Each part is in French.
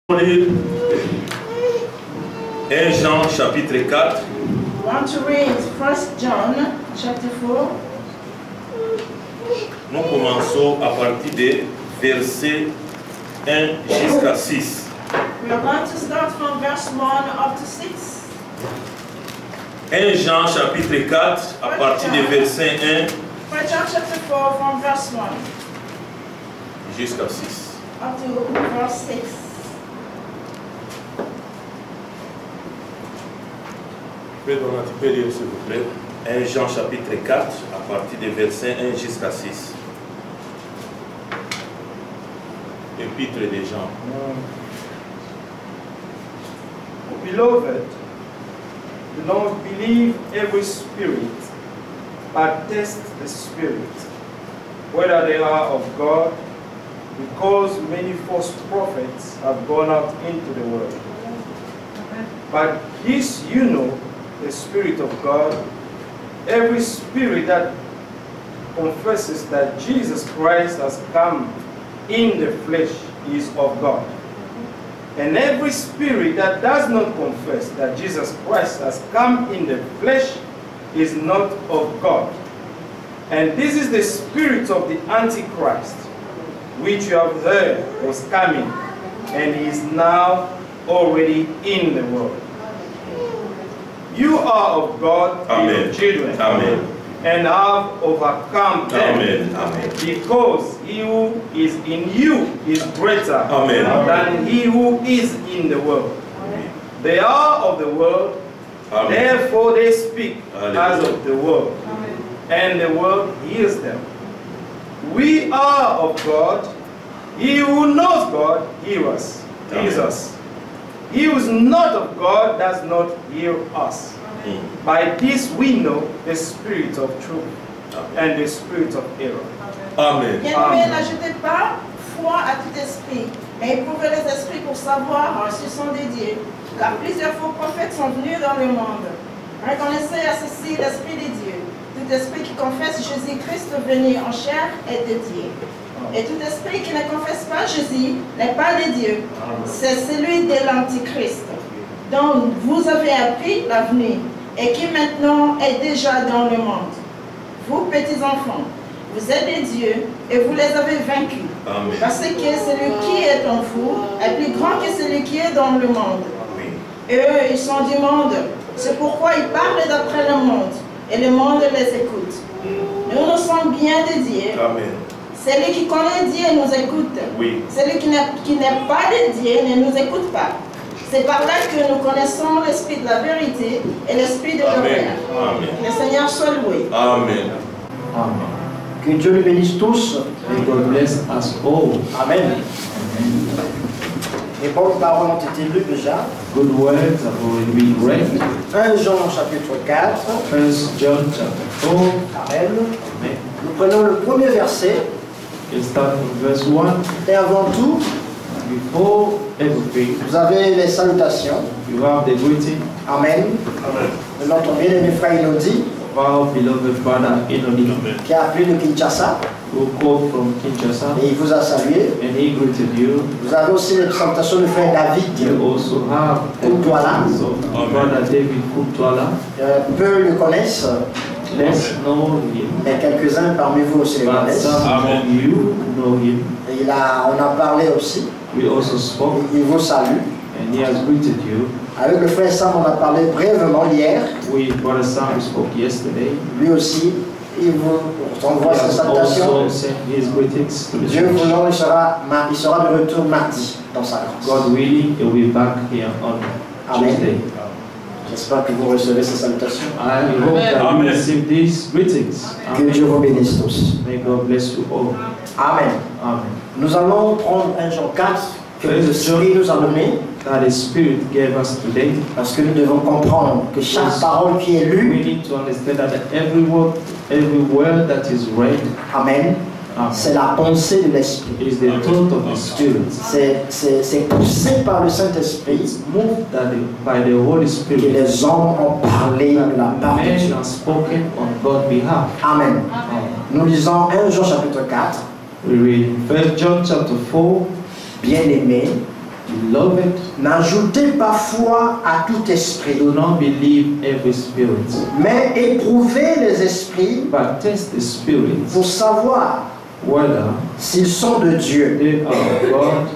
1 Jean chapitre 4. Want to read 1 John chapter 4. Nous commençons à partir de verset 1 jusqu'à 6. We are going to start from verse 1 up to 6. 1 Jean chapitre 4 à partir de verset 1 1 John chapter 4 from verse 1 jusqu'à 6. up to verse 6. Tu peux lire s'il vous plaît. 1 Jean chapitre 4 à partir de verset 1 jusqu'à 6. Épître de Jean. Beloved, do not believe every spirit, but test the spirit, whether they are of God, because many false prophets have gone out into the world. But this you know, the Spirit of God, every spirit that confesses that Jesus Christ has come in the flesh is of God. And every spirit that does not confess that Jesus Christ has come in the flesh is not of God. And this is the spirit of the Antichrist, which you have heard was coming, and is now already in the world. You are of God, your children, Amen. and have overcome them, Amen. Amen. because he who is in you is greater Amen. than he who is in the world. They are of the world, Amen. therefore they speak as Hallelujah. of the world, and the world hears them. We are of God. He who knows God hears us. He who is not of God does not hear us. By this we know the spirit of truth and the spirit of error. Amen. Bien-aimés, n'ajoutez pas foi à tout esprit, mais éprouvez les esprits pour savoir s'ils sont des dieux. Car plusieurs faux prophètes sont venus dans le monde. Reconnaissez à ceci l'esprit des dieux. Tout esprit qui confesse Jésus-Christ venu en chair est de Dieu. Et tout esprit qui ne confesse pas Jésus n'est pas de Dieu. C'est celui de l'Antichrist, dont vous avez appris l'avenir et qui maintenant est déjà dans le monde. Vous, petits enfants, vous êtes des dieux et vous les avez vaincus. Amen. Parce que celui qui est en vous est plus grand que celui qui est dans le monde. Oui. Et eux, ils sont du monde. C'est pourquoi ils parlent d'après le monde. Et le monde les écoute. Nous sommes bien de Dieu. Amen. Celui qui connaît Dieu nous écoute. Oui. Celui qui n'est pas de Dieu ne nous écoute pas. C'est par là que nous connaissons l'esprit de la vérité et l'esprit de l'erreur. Amen. Le Seigneur soit loué. Amen. Amen. Que Dieu les bénisse tous. May God bless us all. Amen. Les bonnes paroles ont été lues déjà. Good words have already been read. 1 Jean chapitre 4. 1 John chapter 4. Amen. Amen. Nous prenons le premier verset. We start from verse 1. Et avant tout, Before everything, vous avez les salutations. you have the greeting Amen. De notre bien-aimé frère Inodi, of our beloved brother Enodi, qui a appelé de Kinshasa. who called from Kinshasa, Et il vous a salué. and he greeted you. Vous avez aussi les salutations du frère David. You also have the Kutwala. greetings of brother David Kutwala. Peu le connaissent, Let's know him, mais quelques-uns parmi vous aussi le but connaissent. some of you know him. Et on a parlé aussi. We also spoke, Il vous salue. and he has greeted you. Avec le frère Sam, on a parlé brièvement hier. We, brother Sam, spoke yesterday. Lui aussi, il vous envoie He ses has salutations. also sent his greetings to the Dieu church. voulant, il sera de retour mardi dans sa grâce. God willing, he'll be back here on Amen. Tuesday. J'espère que vous recevez ces salutations. I hope that Amen. you receive these greetings. Que Dieu vous bénisse tous. May God bless you all. Amen. Amen. Nous allons prendre 1 Jean 4 que le Spirit nous a donné, That the Spirit gave us today. parce que nous devons comprendre que chaque parole qui est We lue, need to understand that every word that is read, Amen, c'est la pensée de l'Esprit. is the thought of the Spirit. C'est poussé par le Saint-Esprit It's moved by the Holy que Spirit. les hommes ont parlé de la part de Men Dieu. have spoken on God's behalf. Amen. Nous lisons 1 Jean chapitre 4. We read 1 John chapter 4. Bien-aimés, Beloved, n'ajoutez pas foi à tout esprit, do not believe every spirit, mais éprouvez les esprits but test the spirits pour savoir whether s'ils sont de Dieu. they are of God.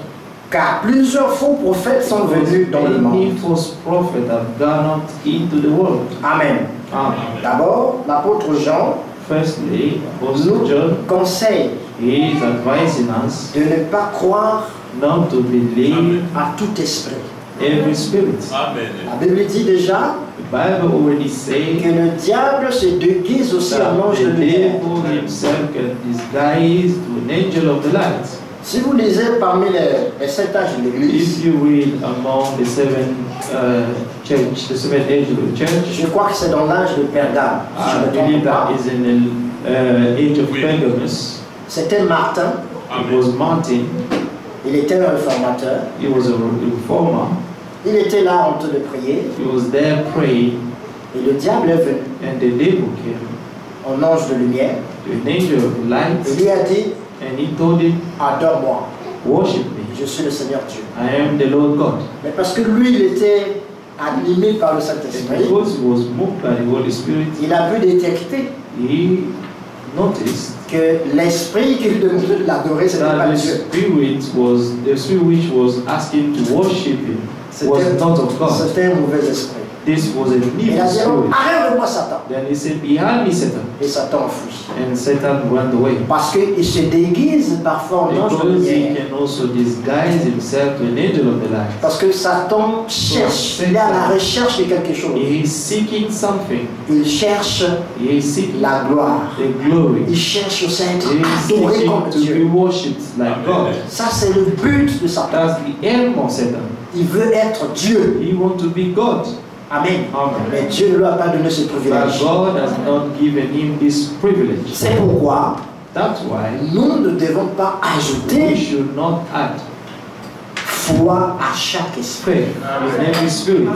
Car plusieurs faux prophètes sont venus dans le Many monde. false prophets have gone out into the world. Amen. Amen. D'abord, l'apôtre Jean Firstly, Apostle nous John conseille is advising us de ne pas croire not to believe à tout esprit. every spirit. Amen. La Bible dit déjà The Bible already says que le diable se déguise aussi that en ange de the lumière. devil himself can disguise to an angel of the light. Si vous lisez parmi les 7 âges de l'Église, If you read among the seven the seven ages of the church, je crois que c'est dans l'âge de Pergame. Si je I ne me believe trompe pas. that is in the age of Pergamus. C'était Martin, It was Martin. il était un réformateur. He was a reformer. Il était là en train de prier He was there praying, et le diable est venu and the devil came, en ange de lumière to an angel of et light, lui a dit, and he told him, adore-moi, worship me. je suis le Seigneur Dieu. I am the Lord God. Mais parce que lui, il était animé par le And Saint-Esprit, because he was moved by the Holy Spirit, il a pu détecter he noticed que l'esprit qu'il demandait de l'adorer, ce n'était that pas the Dieu. spirit which was asking to worship him was not of God. C'était un mauvais esprit. This was an Il evil a dit, spirit. arrête de moi Satan. Then he said, behind me, Satan. Et Satan fuit. And Satan went away. Parce qu'il se déguise parfois en ange de Because he lumière. can also disguise himself to an angel of the light. Parce que Satan cherche, il est à la recherche de quelque chose. He is seeking something. Il cherche He is seeking la gloire. the glory. Il cherche aussi à être He is adoré seeking comme to be Dieu. worshipped like God. Ça, c'est le but de Satan. That's the aim of Satan. Il veut être Dieu. He wants to be God. Amen. Amen. Mais Dieu ne lui a pas donné ce But privilège. God has not given him this privilege. C'est pourquoi That's why nous ne devons pas we ajouter should not add foi à chaque esprit. faith in every spirit,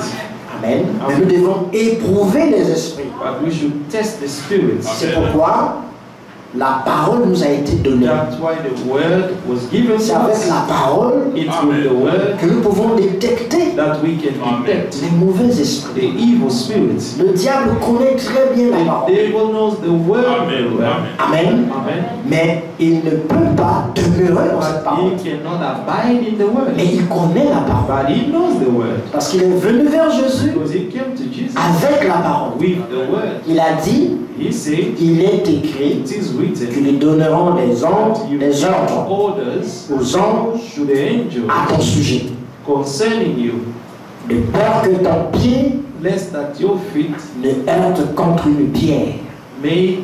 Amen. Mais nous devons éprouver les esprits. but we should test the spirits. C'est pourquoi la parole nous a été donnée. That's why the word was given C'est to avec us. la parole It's with the word que nous pouvons détecter that we can detect les mauvais the esprits. evil spirits. Le diable connaît très bien la The parole. devil knows the word very well. Amen. Amen. Mais il ne peut pas demeurer dans cette But parole. he cannot abide in the word. Mais il connaît la parole. But he knows the word. Parce qu'il est venu vers Jésus Because he came to Jesus avec la parole. with the word. Il a dit, He said, il est écrit it is written qu'ils donneront les ordres, that you les give ordres orders aux anges to the angels à ton sujet. concerning you, De peur que ton pied lest that your feet ne heurte contre une pierre. may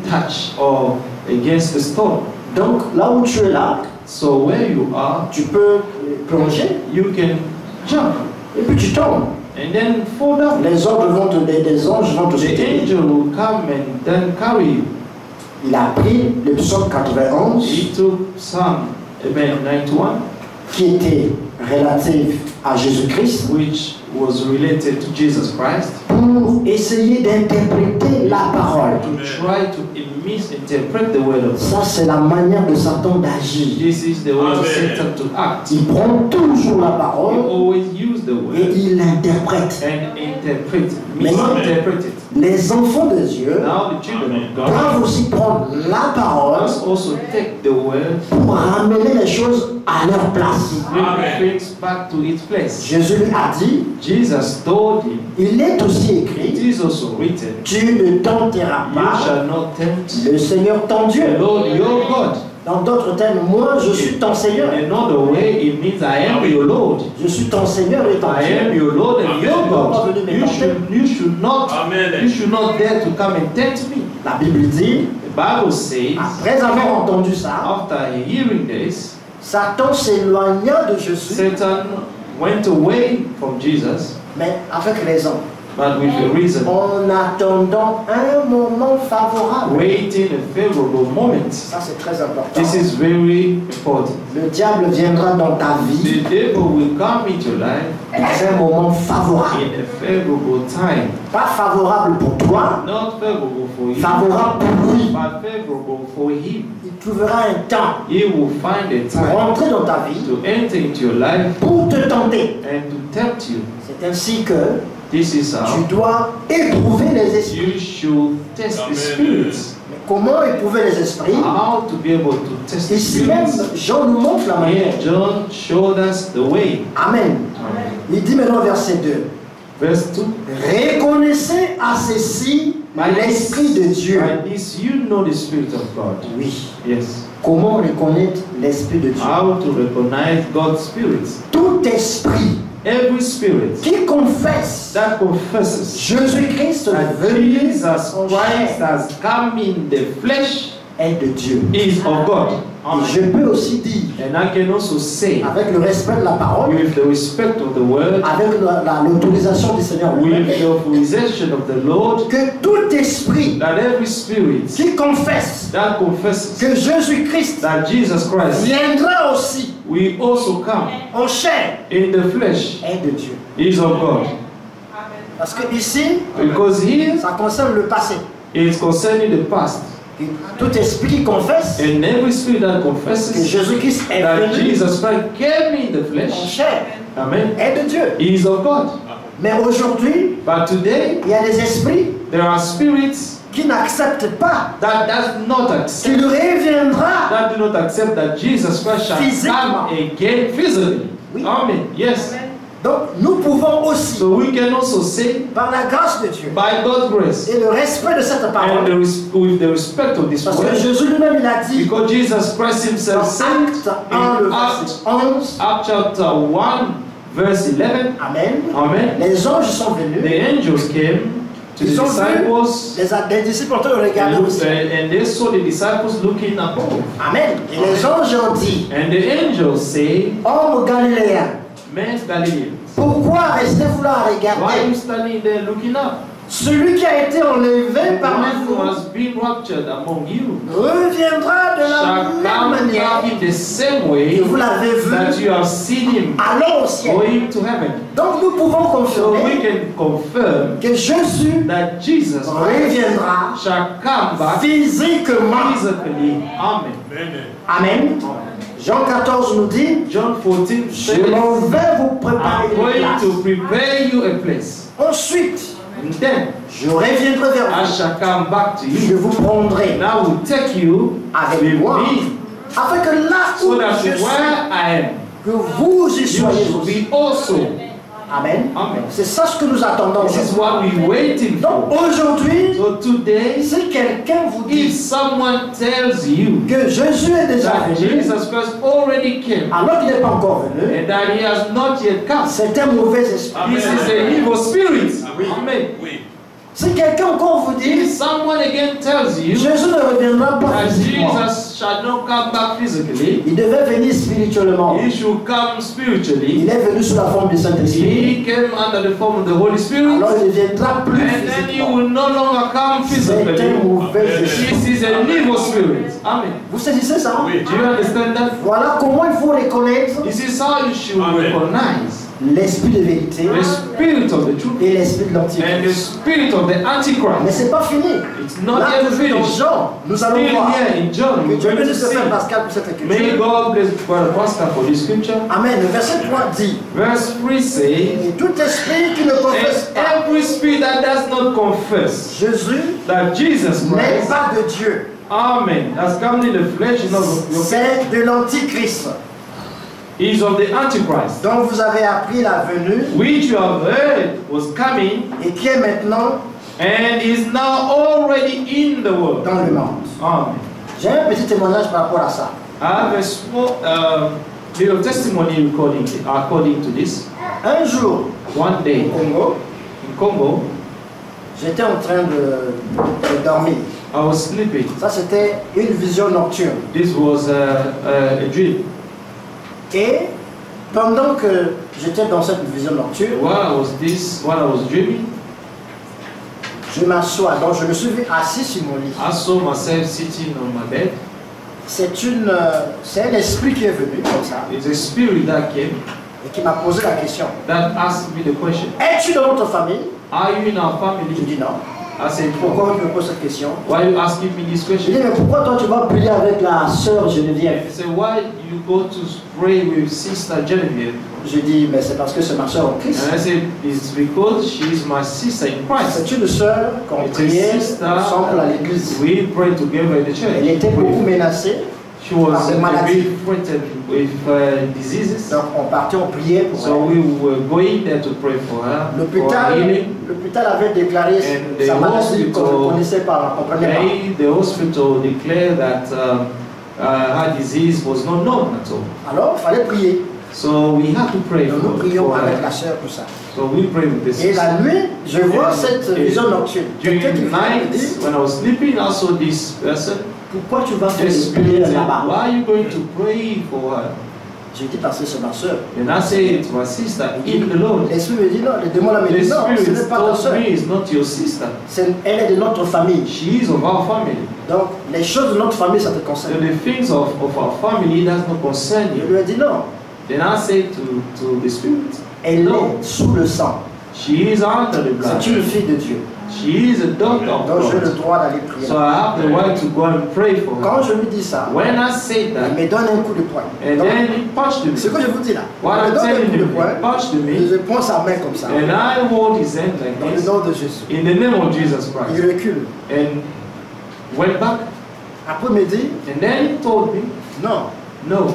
touch or against the stone. Donc là où tu es là, So where you are, tu peux plonger you can jump et puis tu tombes. and then fall down. Les ordres vont te, les anges vont te The soutenir. angel will come and then carry you. Il a pris le psaume 91 He took Psalm 91, qui était relatif à Jésus-Christ which was related to Jesus Christ, pour essayer d'interpréter la parole. to try to misinterpret the word of God. Ça, c'est la manière de Satan d'agir. This is the way of Amen. Satan to act. Il prend toujours la He parole always use the et word il l'interprète. and interpret, Mais- misinterpret it. Les enfants de Dieu Now the children of God doivent aussi prendre la parole must also take the word, pour ramener les choses à leur place. bring Amen. things back to its place. Jésus lui a dit, Jesus told him, il est aussi it écrit, is also written, tu ne tenteras you pas shall not tempt le Seigneur ton Dieu. the Lord your God. Dans d'autres termes, moi je suis ton Seigneur. In another way, it means I am your Lord. Je suis ton Seigneur et ton I am Dieu. your Lord and your God. Amen. You should not Amen. dare to come and tempt me. La Bible dit, The Bible says, après avoir entendu ça, after hearing this, Satan s'éloigna de Jésus, Satan went away from Jesus, mais avec raison, but with a reason, en attendant un moment favorable. waiting a favorable moment. Ça c'est très important. This is very important. Le diable viendra dans ta vie The devil will come into your life dans un moment favorable. in a favorable time. Pas favorable pour toi, Not favorable for you, favorable pour lui. but favorable for him. Il trouveras un temps He will find a pour time rentrer dans ta vie, to enter into your life pour te tenter. and to tempt you. C'est ainsi que This is how tu dois éprouver les esprits. you should test the Amen. spirits. Mais comment éprouver les esprits? How to be able to test the Ici même, spirits. Jean nous montre la manière. Here, John showed us the way. Amen. Amen. Il dit maintenant au verset 2. Verse 2. Reconnaissez à ceci l'Esprit de Dieu. By this you know the Spirit of God. Oui. Yes. Comment reconnaître l'Esprit de Dieu? How to recognize God's Spirit. Tout esprit Every spirit qui confesse that confesses Jésus-Christ that venu Jesus en Christ chair has come in the flesh est de Dieu. is of God. Et je peux aussi dire, And I can also say, avec le respect de la parole, with the respect of the word, avec l'autorisation du Seigneur, with the authorization of the Lord, que tout esprit that every spirit qui confesse that confesses que Jésus-Christ that Jesus Christ viendra aussi will also come en chair in the flesh est de Dieu. is of God. Parce que ici, Because here ça concerne le passé. it's concerning the past. Et tout esprit qui confesse And every spirit that que confesses Jésus-Christ est that venu Jesus Christ came in the en flesh, chair amen, est de Dieu. is of God. Mais aujourd'hui, But today, il y a des esprits there are spirits qui n'acceptent pas that does not accept, qu'il reviendra. that do not accept that Jesus Christ shall Physiquement. come again physically. Oui. Amen. Yes. Donc nous pouvons aussi, So we can also say, par la grâce de Dieu by God's grace et le respect de cette and parole, with the respect of this parce que word, Jésus lui-même il a dit because Jesus Christ dans himself said Acte 1, le in verset Acts 11, chapter 1, verse 11, Amen, amen, les anges sont venus, the angels came to the ils ont vu, disciples les disciples ont regardé and, aussi. and they saw the disciples looking above. Amen. Et les anges ont dit, And the angels say, hommes galiléens, Men Galileans, pourquoi restez-vous là à why are regarder? you standing there looking up? Celui qui a été enlevé The parmi one who vous has been raptured among you reviendra de la shall même come manière back in the same que way vous l'avez vu. that you have seen him Allons au ciel. going to heaven. Donc nous pouvons So we confirmer can confirm que Jésus that Jesus Christ reviendra shall come back physiquement. physically. Amen. Amen. Jean 14 nous dit, John 14 je says, m'en vais vous préparer I'm une going place. to prepare you a place. Ensuite, And then je reviendrai vers I vous. shall come back to Je you. vous prendrai And I will take you avec with moi, me, afin que là so où that je suis, where I am, que vous y you soyez should aussi. be also. Amen. Amen. C'est ça ce que nous attendons. This is what we're waiting Donc for. aujourd'hui, So today, si quelqu'un vous if dit someone tells you que Jésus est déjà that venu, Jesus Christ already came alors qu'il n'est pas encore venu, and that he has not yet come, c'est un mauvais esprit. this is an evil spirit. Oui. Amen. Oui. Si quelqu'un encore vous dit, If someone again tells you Jésus ne reviendra pas that physiquement, Jesus shall not come back physically, il devait venir spirituellement. he should come spiritually. Il est venu sous la forme du Saint-Esprit. He came under the form of the Holy Spirit, Alors il ne viendra plus and then he physiquement. will no longer come C'est un physically. mauvais esprit. This is an evil spirit. Amen. Vous saisissez ça? Oui. Do you understand that? Voilà comment il faut reconnaître This is how you should Amen. recognize l'esprit de vérité the spirit of the truth et l'esprit de and the l'antichrist. spirit of the Mais Antichrist. c'est pas fini. It's not Là, yet toujours dans finished. Jean, nous allons Still voir. here in John, Que we're Dieu going to bénisse le see. Frère Pascal pour cette May écriture. God bless Brother Pascal for this scripture. Amen. Le verset 3 dit, Verse 3 says, et tout esprit qui ne confesse and pas every spirit that does not confess Jésus that Jesus n'est Christ, pas de Dieu. Amen, has come in the flesh, is not of your C'est de l'antichrist is of the Antichrist, dont vous avez appris la venue which you have heard was coming et qui est maintenant and is now already in the world. dans le monde. Amen. J'ai un petit témoignage par rapport à ça. I have a small little testimony according to this. Un jour, One day au Congo, in Congo, j'étais en train de dormir. I was sleeping. Ça, c'était une vision nocturne. This was a dream. Et pendant que j'étais dans cette vision nocturne, While I was dreaming, je m'assois. Donc, je me suis assis sur mon lit. I saw myself sitting on my bed. C'est un esprit qui est venu comme ça It's a spirit that came et qui m'a posé la question. that asked me the question, Es-tu dans votre famille? are you in our Je family? dis non. I said, Pourquoi tu me poses cette question? why are you asking me this Je dis, question? mais pourquoi toi tu vas prier avec la sœur Geneviève? He said, why you go to pray with Sister Genevieve? Je dis, mais c'est parce que c'est ma sœur en Christ. And I said, it's because she is my sister in Christ. C'est une sœur qu'on It's a priait sister. ensemble à l'église. We pray together in the church. Elle était beaucoup menacée, She was par des maladies. threatened with diseases. Donc on partait, on priait pour So elle. we were going there to pray for her, for healing. L'hôpital avait déclaré And sa the maladie qu'on ne hospital- connaissait pas, on ne comprenait pas. The hospital declared that her disease was not known at all. Alors il fallait prier. So we had to pray Donc, nous for prions avec la her. sœur pour ça. So we prayed with this. Et la nuit, je vois And- cette and vision nocturne. During Quelqu'un qui the vient me night, dire, when I was sleeping, I saw this person. pourquoi tu vas faire This des spirit prières said, là-bas? why are you going to pray for her? J'ai dit parce que c'est ma sœur. And I said to my sister, in the Lord. L'esprit me dit non, le démon là me The dit non, ce spirit n'est pas ta told sœur. me it's not your sister. Elle est de notre famille. She is of our family. Donc les choses de notre famille, ça te So concerne. the things of our family does not concern Je you. lui ai dit non, Then I said to the spirit, elle no, est sous le sang. she is under the blood. C'est une fille de Dieu. She is a daughter of Donc j'ai le God. droit d'aller prier. So I have the right to go and pray for her. Quand je lui dis ça, When I said il that, me donne un coup de poing. and Donc, then he punched ce me. que je vous dis là, What il I'm me donne un telling coup de you, poing, he punched et me, je prends sa main comme ça, and I hold his hand like dans le this, nom de Jésus. in the name of Jesus Il Christ, recule. and went back. Après il me dit, And then he told me, non, no,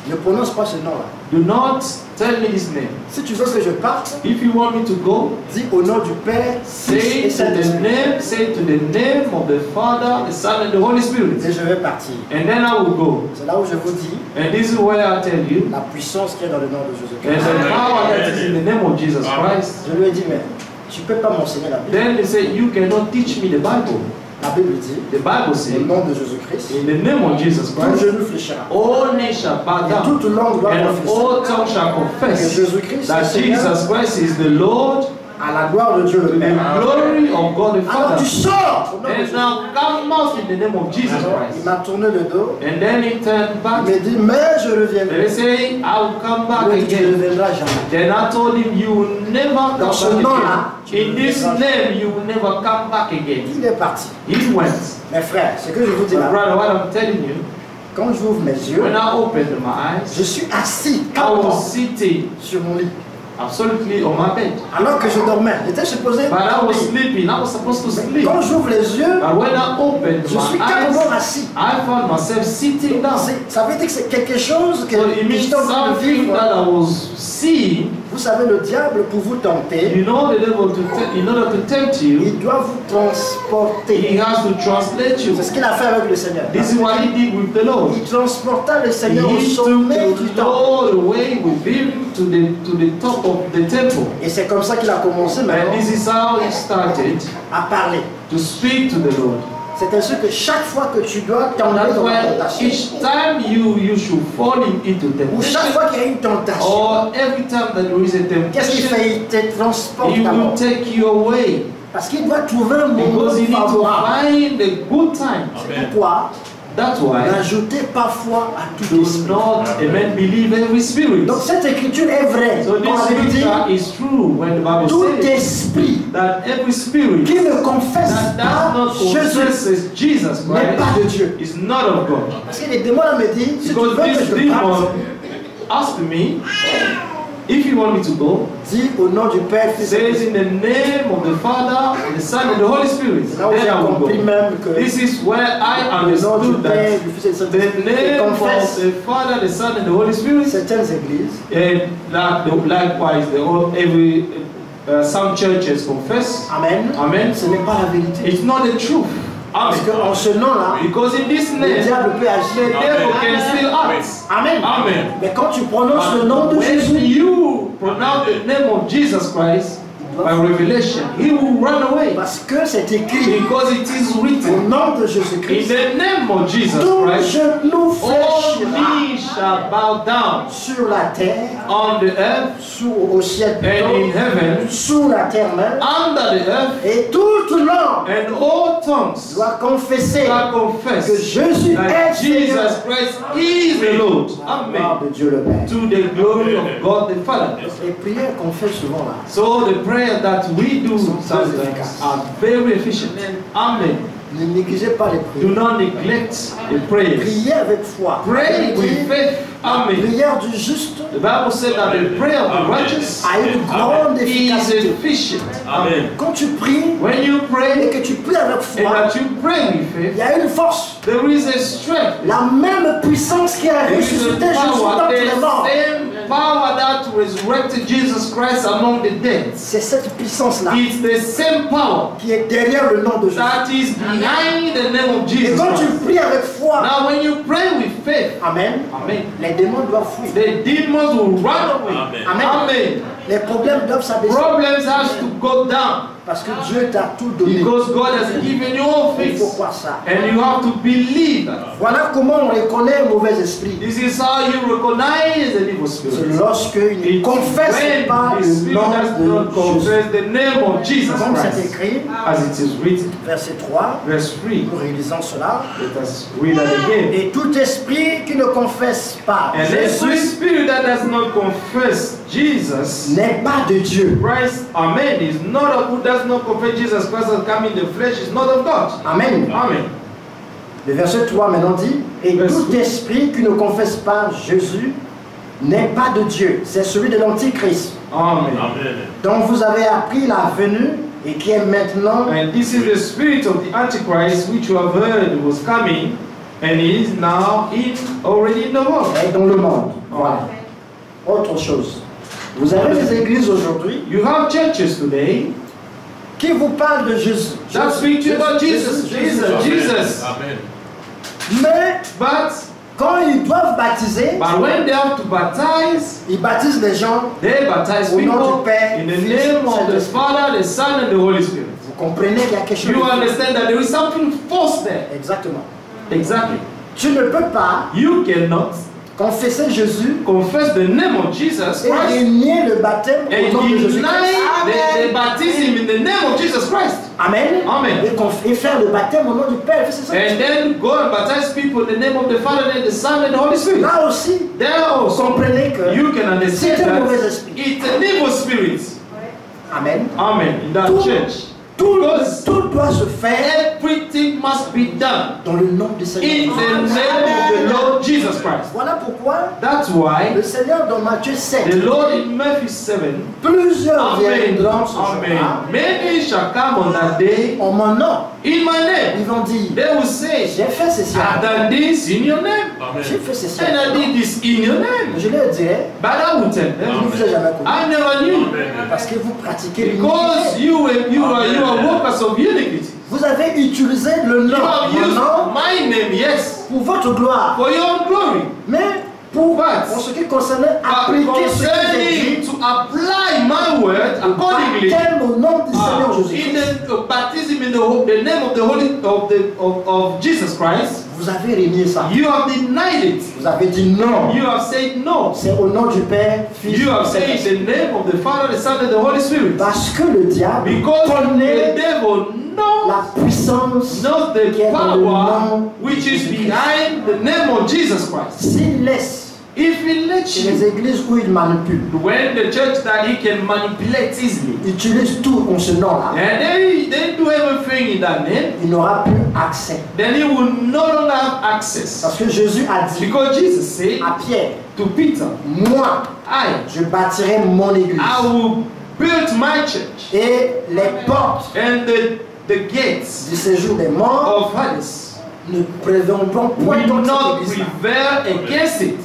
ne prononce pas ce nom-là. do not tell me this name. Si tu veux que je parte, If you want me to go, dis au nom du Père, Fils say et to the Saint-Esprit. name, say to the name of the Father, the Son, and the Holy Spirit. Et je vais partir. And then I will go. C'est là où je vous dis And this is where I tell you, la puissance qui est dans le nom de and Jésus-Christ. the power that is in the name of Jesus Christ. Je lui ai dit, mais tu ne peux pas m'enseigner la Bible. Then they say, you cannot teach me the Bible. La Bible dit, The Bible au says, nom de Jésus-Christ, in the name of Jesus tout Christ, genou fléchira. all knee shall bow Et down, toute langue doit and confesser all tongue shall que confess Jésus-Christ est that Seigneur, Jesus Christ is the Lord, à la gloire de Dieu to le the Père. glory of God the Alors tu Father. sors au nom de And Jésus. now come out in the name of Jesus Alors, il Christ. m'a tourné le dos. And then he turned Il back. m'a dit, mais je They reviendrai. say, I will come back Il m'a dit, tu ne again. reviendras jamais. Then I told him, you will never come Dans ce back nom-là, again. In this name, you will never come back again. Il est parti. He went. Mes frères, ce que je vous dis My là, brother, what I'm telling you, quand j'ouvre mes yeux, when I opened my eyes, je suis assis I was sitting sur mon lit. absolutely on my bed. Alors que je dormais, j'étais supposé But I was dormir. sleeping. I was supposed to sleep. Quand j'ouvre les yeux, But when I opened je suis my carrément eyes, assis. I found myself sitting down. So Ça veut dire que c'est quelque chose que it means j'étais en train de something vivre. that I was seeing. Vous savez, le diable, pour vous tenter, You know the devil in order to tempt you, il doit vous he transporter. has to translate you. C'est ce qu'il a fait avec le Seigneur. This is what he did with the Lord. Il transporta le Seigneur au He took sommet du the temple. Lord away with him to the top of the temple. Et c'est comme ça qu'il a commencé And maintenant this is how he started à parler. to speak to the Lord. C'est ainsi que chaque fois que tu dois tomber That's dans la why tentation, each time you should fall into ou chaque temptation, fois qu'il y a une tentation, or every time that there is a qu'est-ce qu'il temptation, fait? Il te transporte he will d'abord. take you away. Parce qu'il doit trouver un moment Because you need to favorable. find a good time. C'est pourquoi That's why n'ajoutez pas foi à tout do esprit. not amen believe every spirit. Donc cette écriture est vraie. So Quand this la Bible dit, scripture is true when the Bible tout says esprit that every spirit qui ne confesse that does pas not Jésus confess Jesus n'est pas Christ de Dieu. is not of God. Parce que les démons là me disent, si tu veux Because que this je parte, demon asked me, if you want me to go, dis au nom du Père, Fils et says in the name of the Father, the Son, and the Holy Spirit. C'est là où j'ai Then I will compris go. même que This is where I le nom du understood Père, that du Fils et du the Saint-Esprit name of confesse the Father, the Son, and the Holy Spirit, certaines églises. and likewise some churches confess. Amen. Amen. Ce n'est pas la vérité. It's not the truth. Parce Amen. qu'en ce nom-là, Because in this le name, diable peut the agir. devil can still act. Amen. Amen. Mais quand tu prononces le nom de When Jésus, you pronounce the name of Jesus Christ by revelation, he will run away. parce que c'est écrit Because it is au written nom de in Jésus-Christ, the name of Jesus tout Christ, genou all fléchira knees shall bow down sur la terre, on the earth au ciel and in plutôt, heaven, sous la terre même, under the earth, et toute langue and all tongues doit confesser shall que confess Jésus that est Jesus Seigneur. Christ is the Lord. Gloire Amen. de Dieu le Père. To the glory of God the Father. Les prières qu'on fait souvent là, So the prayer prayers that we do sometimes are very efficient. Amen. Ne négligez pas les Do prières. not neglect the prayers. Priez avec foi. Pray with faith. La Amen. prière du juste The Bible said that the prayer of the righteous a une grande is efficacité. efficient. Amen. Quand tu pries When you et pray que tu pries avec and foi, that you pray with il faith, y a une force. there is a strength. La même puissance qui a There is ressuscité a Jésus power, d'entre the les morts. same power that resurrected Jesus Christ among the dead. C'est cette puissance-là It's the same power qui est derrière le nom de Jésus. that is behind the name of Et Jesus quand tu Christ. pries avec foi, Now when you pray with faith, Amen, Amen, les démons doivent fuir. the demons will run away. Amen. Amen. Les problèmes doivent s'abaisser Problems have to go down parce que Dieu t'a tout donné. because God has given you all Il things. faut croire ça. And you have to believe that. Voilà comment on reconnaît un mauvais esprit. This is how you recognize an evil C'est spirit. lorsqu'il ne It's confesse when pas the le spirit nom does de not Jésus. confess the name of Jesus Comme c'est Christ. écrit, As it is written. verset 3, Verse 3. nous réalisons cela. Let us read that again. Et tout esprit qui ne confesse pas And every Jésus spirit that does not confess Jesus n'est pas de Dieu. Christ, amen, is not of who does not confess Jesus Christ has come in the flesh, is not of God. Amen. Amen. Le verset 3 maintenant dit, et Verset tout esprit qui ne confesse pas Jésus n'est pas de Dieu. C'est celui de l'Antichrist, Amen. Amen. dont vous avez appris la venue et qui est maintenant And this is the spirit of the Antichrist which you have heard was coming and is now already in the world. est dans le monde. Voilà. Autre chose. Vous avez des églises aujourd'hui You have churches today qui vous parlent de Jésus. that speak to you about Jesus, Jesus, Amen. Jesus. Amen. Mais But quand ils doivent baptiser, when they have to baptize, ils baptisent les gens. they baptize Au nom people du Père, in the Fils, name of the Saint-Esprit. Father, the Son, and the Holy Spirit. Vous comprenez qu'il y a quelque chose. You understand that there is something false there. Exactement. Exactly. Tu ne peux pas You cannot confesser Jésus confess the name of Jesus et Christ nier le baptême au and nom de Jésus. deny Amen. the baptism in the name of Jesus Christ. Amen. Amen. Et faire le baptême au nom du Père, Fils et And Saint-Esprit. then go and baptize people in the name of the Father and the Son and the Holy Spirit. Là aussi, There also, comprenez que you can understand c'est un mauvais that esprit. it's an evil spirit. Amen. Amen. In that Tout- church. Tout, tout doit se faire Everything must be done dans le nom du in Seigneur. the name of the Lord Jesus Christ. Voilà pourquoi That's why le Seigneur dans Matthieu 7, the Lord in Matthew 7, plusieurs Amen, viendront ce jour-là Amen. Many shall come on that day en mon nom. in my name. Ils vont dire, They will say, j'ai fait ceci, I've done this in your name, j'ai fait ceci. and I did this in your name. Je leur dirai, But I will tell je ne them, vous ai jamais connu. I never knew. Parce que vous pratiquez Because l'iniquité. you are workers of iniquity. Vous avez utilisé le You nom, have mon used nom, my name, yes, pour votre gloire. for your own glory. Mais pour But ce qui concernait But appliquer ce que j'ai concerning dit, to apply my word accordingly baptême au nom du Seigneur in Jésus-Christ, the baptism in the name of the Holy of Jesus Christ, vous avez régné ça. you have denied it. Vous avez dit non. You have said no. C'est au nom du Père, Fils You have et said Saint-Esprit. the name of the Father, the Son, and the Holy Spirit. Parce que le diable Because the connaît devil knows la puissance not qui the est dans le power nom which de is Jésus-Christ. behind the name of Jesus Christ. S'il laisse If he lets les you, églises où il manipule, when the church that he can manipulate easily, utilise tout en ce nom-là, and they do everything in that name, il n'aura plus accès. then he will no longer have access. Parce que Jésus a dit Because Jesus said à Pierre, to Peter, moi, je bâtirai mon église. I will build my church, Et les portes and the gates du séjour des morts of Hades ne prévaudront point will contre not cette église. prevail against it.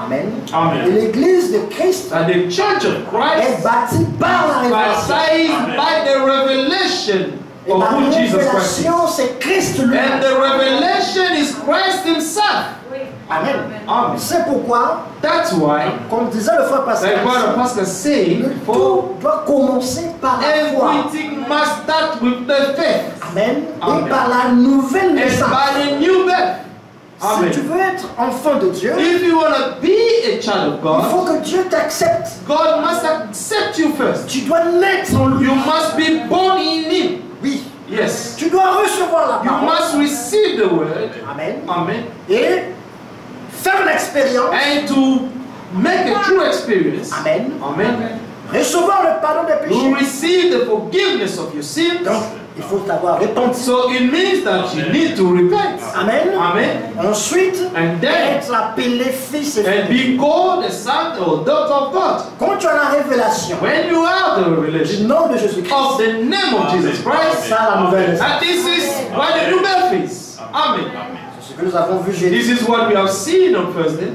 Amen. Et Amen. l'église de Christ That the church of est Christ, bâtie par la révélation. baptized by the revelation Et of la who Jesus Christ is. révélation, c'est Christ lui-même. And the revelation is Christ himself. Amen. Amen. C'est pourquoi, That's why, comme disait le frère Pascal, like what the pastor said le before, tout doit commencer par la foi. everything must start with the faith Amen. Amen. Et par la nouvelle and naissance. by the new birth. Si tu Amen. veux être enfant de Dieu, If you want to be a child of il faut God, que Dieu t'accepte. God must accept you first. Tu dois naître en lui. You must be born in Him. Oui. Yes. Tu dois recevoir la You parole. must receive the word. Amen. Amen. Et faire l'expérience. And to make a true experience. Amen. Amen. recevoir le pardon des You péchés. receive the forgiveness of your sins. Donc, il faut avoir repenti. So it means that you need to repent. Amen. Amen. Ensuite, And then, être appelé fils et and fille. be called the son or daughter of God. Quand tu as la révélation When you have the du revelation nom de Jésus-Christ, of the name of Jesus c'est Christ, ça la nouvelle naissance. and this is what the new birth is. Amen. C'est ce que nous avons vu jeudi This is what we have seen on Thursday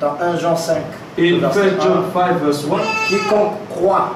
dans 1 Jean 5. in verset 1 John 5 verse 1. 1. Quiconque croit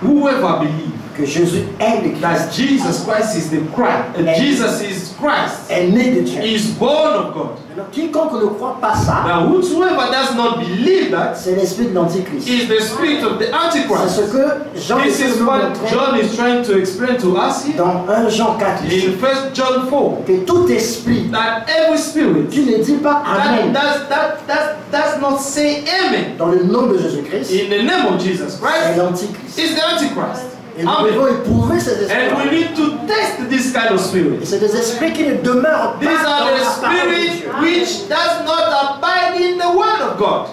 Whoever believes que Jésus est le Christ, that Jesus Christ is the Christ, Jesus is Christ, est né de Dieu. is born of God. Alors, quiconque ne croit pas ça, Now whosoever does not believe that c'est l'esprit de l'Antichrist. is the spirit of the C'est Antichrist. ce que Jean This essaie de is nous what montrer John is trying to explain to us here dans 1 Jean 4 ici. in 1 John 4. Que tout esprit That every spirit qui ne dit pas Amen that does not say amen dans le nom de Jésus-Christ in the name of Jesus est Christ l'Antichrist. is the Antichrist. Et nous Amen. devons éprouver ces And we esprits. need to test this kind of Et spirit. c'est des esprits qui ne demeurent pas These dans are the la parole de spirit Dieu. which does not abide in the word of God.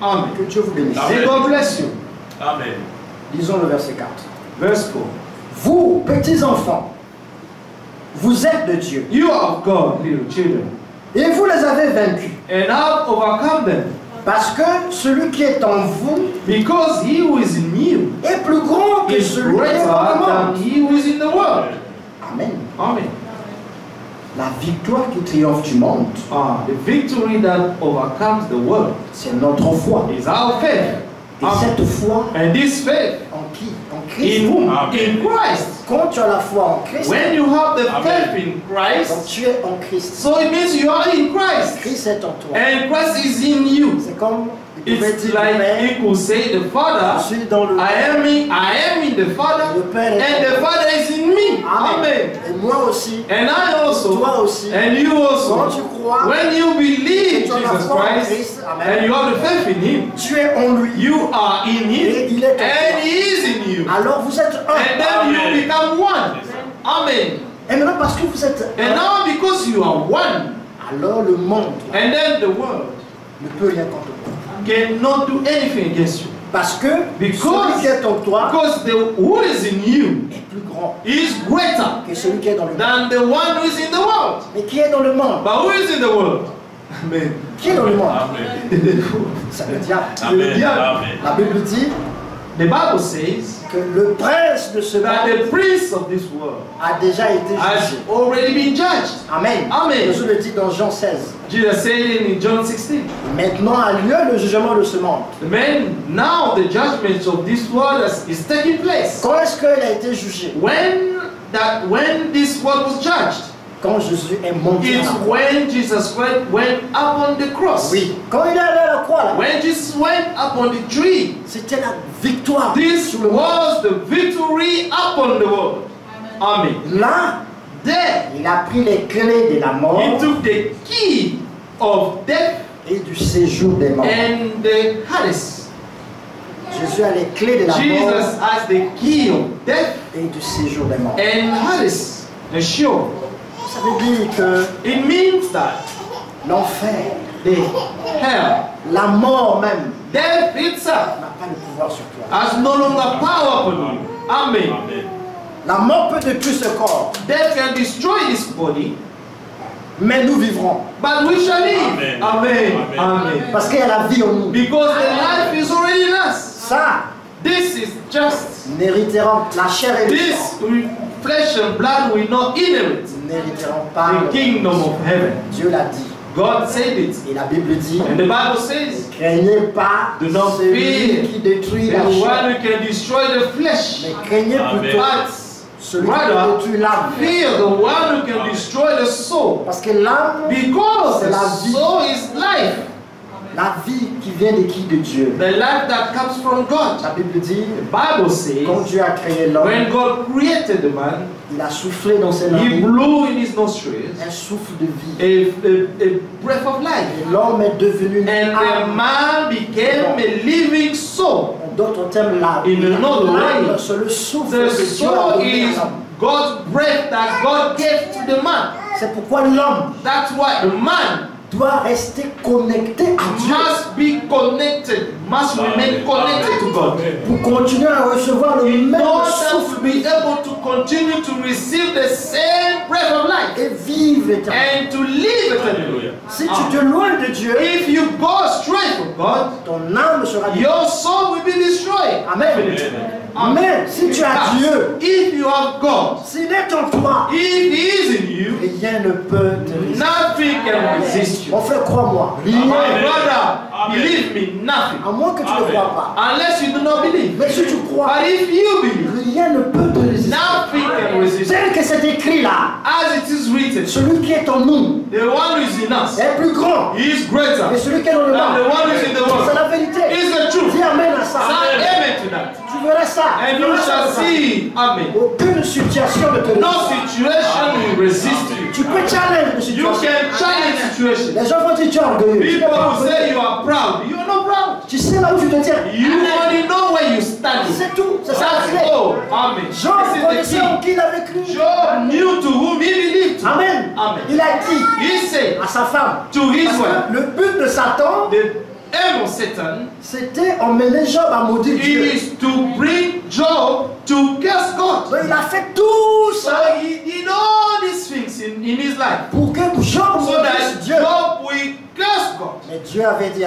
Amen. Que Dieu vous bénisse. May God bless you. Amen. Lisons le verset 4. Verse 4. Vous, petits enfants, vous êtes de Dieu. You are of God, little children, Et vous les avez vaincus. and have overcome them, Parce que celui qui est en vous because he who is in you est plus grand que is celui qui est greater dans le than monde. he who is in the world. Amen. Amen. La victoire qui triomphe du monde, The victory that overcomes the world c'est notre foi. is our faith. Et Amen. cette foi And this faith en qui? En Christ. in whom? Amen. In Christ. Quand tu as la foi en Christ, When you have the Amen. faith in donc Christ, tu es en Christ. so it means you are in Christ. Christ est en toi. And Christ is in you. C'est comme il pouvait It's dire like Père, he could say, the je Father, suis dans le I am in the Father, Le Père est and the Father is in me. Amen. Et moi aussi, And I also, toi aussi, and you quand also, tu crois, when you believe tu as la Jesus foi en Christ, Christ, Amen. and you have the faith in Him, tu es en lui. you are in Et Him, il est en and toi. He is in you. Alors vous êtes And un. then you Amen. become one. Amen. Et maintenant parce que vous êtes And un, now because you are one, alors le monde and then the world ne peut rien contre toi. cannot do anything against you. Parce que Because- celui qui est en toi Because the who is in you est plus grand is greater que celui qui est dans le monde. than the one who is in the world. Mais qui est dans le monde? But who is in the world? Amen. Qui est dans le monde? Amen. C'est le diable. Amen. diable. Amen. La Bible dit The Bible says que le prince de ce that monde the prince of this world a déjà été has jugé. already been judged. Amen. Amen. Jésus le dit dans Jean 16. Jesus said it in John 16. Maintenant a lieu le jugement de ce monde. Man, now the judgment of this world is taking place. Quand est-ce qu'il a été jugé? When this world was judged, Quand Jésus est monté à it's la croix. when Jesus Christ went up on the cross. Oui. Quand il est allé à la croix, là, When Jesus went up on the tree, c'était la victoire this sur le monde. was the victory upon the world. Amen. Là, There, il a pris les clés de la mort he took the key of death et du séjour des morts. and the Hades. Jésus a les clés de la Jesus mort has the key of death et du séjour des morts. and Hades. And sure, Ça veut dire que it means that l'enfer, the hell, la mort même, death itself, n'a pas de pouvoir sur toi. has no longer power upon you. Amen. Amen. La mort peut détruire ce corps, Death can destroy this body, mais nous vivrons. but we shall live. Amen. Amen. Amen. Amen. Parce qu'il y a la vie en nous. Because the life is already in us. Ça, This is just n'hériteront, la chair et le this sang flesh and blood will not inherit n'hériteront pas the kingdom of heaven. Dieu l'a dit. God said it. Et la Bible dit, And the Bible says, craignez pas Do not celui fear qui détruit the la one chair, who can destroy the flesh, mais craignez Amen. plutôt but celui qui rather détruit l'âme. fear the one who can destroy the soul. Parce que l'âme, Because C'est the la vie. soul is life, la vie qui vient de qui? De Dieu. the life that comes from God. La Bible dit, The Bible quand says, Dieu a créé l'homme, when God created the man, il a soufflé dans ses He narines blew in his nostrils un souffle de vie. a breath of life. Et l'homme est devenu une And the âme. man became a living soul. En d'autres termes, In another way, l'âme, c'est le souffle The que Dieu a soul donné à is l'homme. God's breath that God gave to the man. C'est pourquoi l'homme That's why the man doit rester connecté à Dieu. must be connected, must remain connected to God. pour continuer à recevoir le In même order souffle to be able to continue to receive the same breath of life et vivre éternellement. and to live eternally. Si tu te loin de Dieu, If you go astray from God, ton âme sera détruite. your soul will be destroyed. Amen. Mais si tu as But Dieu, if you have God, s'il est en toi, if He is in you, rien ne peut te résister. nothing can resist you. Mon frère, crois-moi, rien, My brother, believe me, nothing. à moins que tu ne crois pas. Unless you do not believe. Mais si tu crois, But if you believe, rien ne peut te résister. nothing can resist you. Tel que c'est écrit là, As it is written, celui qui est en nous the one who is in us est plus grand. he is greater Et celui qui est dans le than the monde, one who is in the c'est world. la vérité. Is the truth. Dis amen à ça. Say amen to that. Tu verras ça. And Tu you verras ça. shall see, amen. Aucune situation ne te No résiste. situation will resist you. Tu peux challenge les You situations. can challenge situation. Les gens vont dire tu es orgueilleux. Tu People n'es pas will say orgueilleux. you are proud. You are not proud. Tu sais là où tu te tiens. You already know where you stand. C'est tout. C'est ça la That's clé. all. Amen. Job This is connaissait en the qui il avait cru. key. Job knew to whom he believed. Amen. Amen. Il a dit He said à sa femme. to his Parce wife, que le but de Satan, the aim of Satan c'était emmener Job à maudire Dieu. is to bring Job to curse God. Donc il a fait tout So ça he did all these things in his life pour que Job so maudisse that Dieu. Job will curse God. Mais Dieu avait dit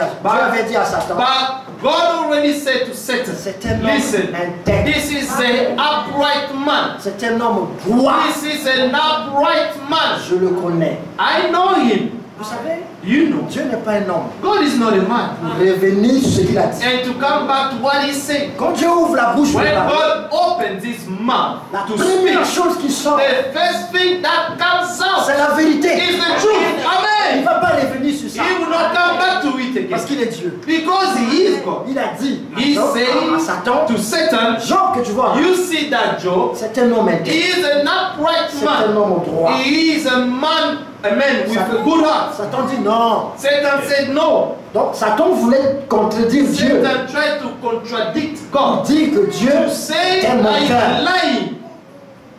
à Satan, But God already said to Satan, c'est un homme listen, intègre. this is an upright man. C'est un homme droit. This is an upright man. Je le connais. I know him. Vous savez, You know. Dieu n'est pas un homme. God is not a man. Pour revenir sur ce qu'il a dit. And to come back to what he said. Quand Dieu ouvre la bouche pour When parler, God opens his mouth la to première speak, chose qui sort, the first thing that comes c'est out la vérité. is the truth. Il Amen. ne va pas revenir sur ça. He will not come back to it Parce again. qu'il est Dieu. Because he is God. Il a dit He à said Satan, to Satan, Job que tu vois, you see that Job, c'est un homme he intègre. is an upright C'est un man. homme droit. He is a man with a good heart. Satan dit non. Satan said no. Donc Satan voulait contredire Dieu. Satan tried to contradict Il God. dit que Dieu To say est that mon he is cœur. lying.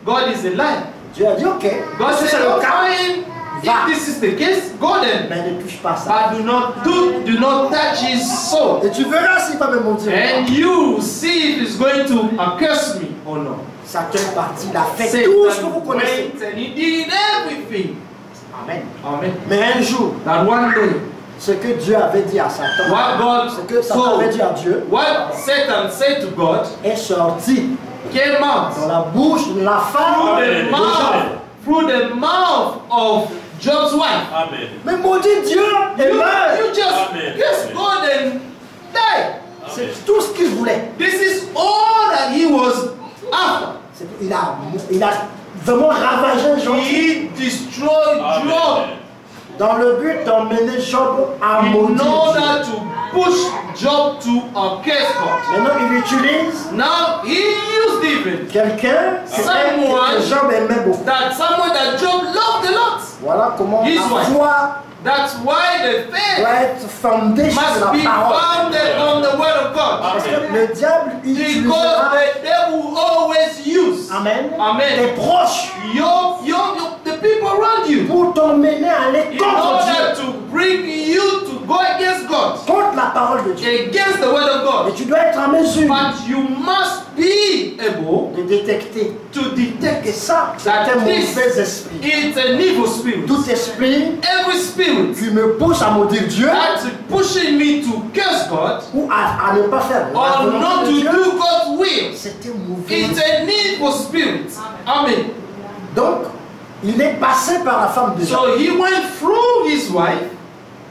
God is a liar. Dieu a dit ok. God Si said, c'est le cas, fine. If this is the case, go then. mais ne touche pas ça. But do not touch his soul. Et tu verras s'il va me mentir. And you see if he's going to accuse me or not. Satan est parti, il a fait tout ce que vous Satan connaissez. went and he did everything. Amen. Amen. Mais un jour, That one day, ce que Dieu avait dit à Satan, what God ce que Satan avait dit told, à Dieu, what Satan said to God, est sorti came dans out la bouche de la femme de Job. through the mouth of Job's wife. Amen. Mais maudit Dieu et meurt. You just Amen. just go and die. C'est tout ce qu'il voulait. This is all that he was after. Il a vraiment ravagé Job He destroyed Job Amen. dans le but d'emmener Job à in maudire Dieu. order to push Job to curse God. Maintenant, il utilise Now he used even quelqu'un Someone- que Job aimait beaucoup. that someone that Job loved a lot. Voilà comment His la wife. foi That's why the faith doit être fondée sur must la be parole. founded on the word of God. Parce que le diable Because utilisera, the devil always use amen, Amen. tes proches the people around you pour t'emmener à aller in contre Dieu, order to bring you to go against God, contre la parole de Dieu. against the word of Et God. tu dois être en mesure But you must be able de détecter to que detect ça, c'est that un this mauvais esprit. it's an evil spirit. Tout esprit Every spirit qui me pousse à maudire Dieu that's pushing me to curse God ou à ne pas faire la or volonté not de to Dieu, do God's will, c'est un mauvais it's esprit. an evil spirit. Amen. Donc, il est passé par la femme de Job. So he went through his wife.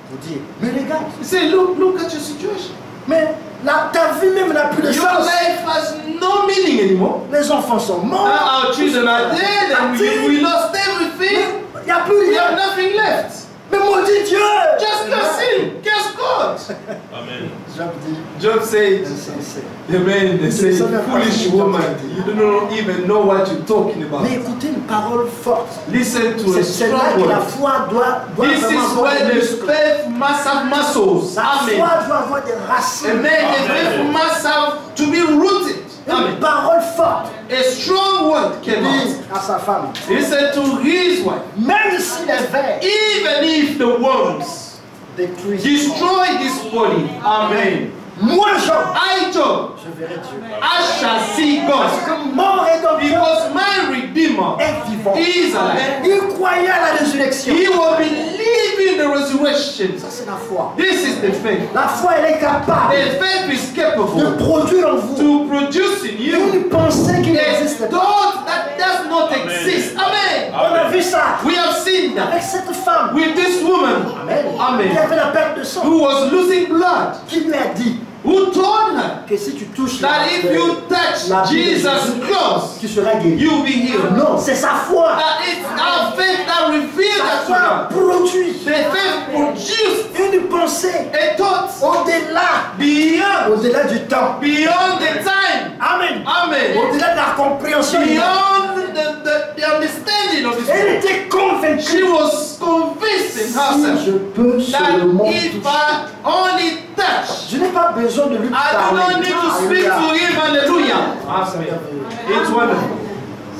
Vous dites, mais regarde, He said, look at your situation. mais ta vie même n'a plus de Your sens. life has no meaning anymore. Les enfants sont morts. Our children are dead and we lost everything. Il n'y a plus We have rien. nothing left. Mais maudit Dieu. Just curse him. Curse God. Amen. Job dit, Job said, insensé. Amen. They say, foolish woman, you don't even know what you're talking about. Mais écoutez une parole forte. Listen to a C'est là strong que la word. foi doit This vraiment is avoir where des the muscles. faith must have muscles. La Amen. foi doit avoir des racines. Amen. The faith must have to be rooted. Une Amen. parole forte. A strong word came out. Dit à sa femme, He said to his wife, même si les vers even if the worms détruisent, destroy this body, amen. moi Job, I, Job, je verrai Dieu. I shall see Parce God. que mon rédempteur Because my Redeemer est vivant. is alive. Il croyait à la résurrection. He will believe in the resurrection. Ça, c'est la foi. This is the faith. La foi, elle est capable The faith is de capable produire en vous to produce in you une pensée qui a n'existe pas. thought that does not exist. Amen. On a vu ça We have seen that avec cette femme. with this woman. Amen. Qui Amen. avait la perte de sang. Who was losing blood. Qui lui a dit Who told her que si tu touches that if you touch la Jesus' clothes, tu seras guéri. you will be healed. Non, c'est sa foi. That it's our faith that reveals Sa that to foi her. produit The faith produced une pensée a thought au-delà, beyond au-delà du temps. the time. Amen. Amen. Au-delà de la compréhension humaine. Beyond the understanding of this Elle world. était convaincue. She was convinced in Si herself je peux that seulement if toucher. I only touch, Je n'ai pas besoin de lui I do parler. not need to speak to Alléluia. him. Hallelujah. Amen. It's wonderful.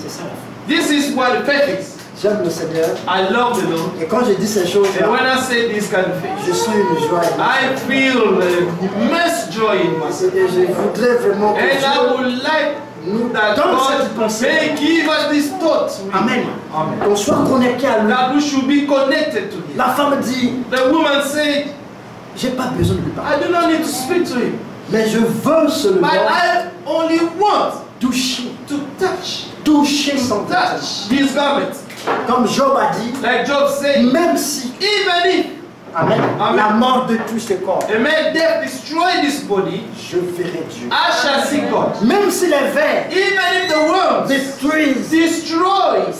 C'est ça la foi. This is what the faith is. J'aime le Seigneur. I love the Lord. Et quand je dis ces choses, And when I say this kind of je things, suis une joie. I feel immense joy in myself. Et je voudrais vraiment que And I Dieu would like nous that donne God cette pensée. may give us this thought. Amen. Amen. Qu'on soit connecté à lui. That we should be connected to Him. La femme dit, The woman said, j'ai pas besoin de lui parler. I do not need to speak to Him, Mais je veux seulement but I only want toucher. to touch Son touch His garment. Comme Job a dit, Like Job said, même si, even if Amen, Amen. la mort détruit ce corps, and may death destroy this body, je verrai Dieu. I shall see God. Même si les vers Even if the world détruisent destroys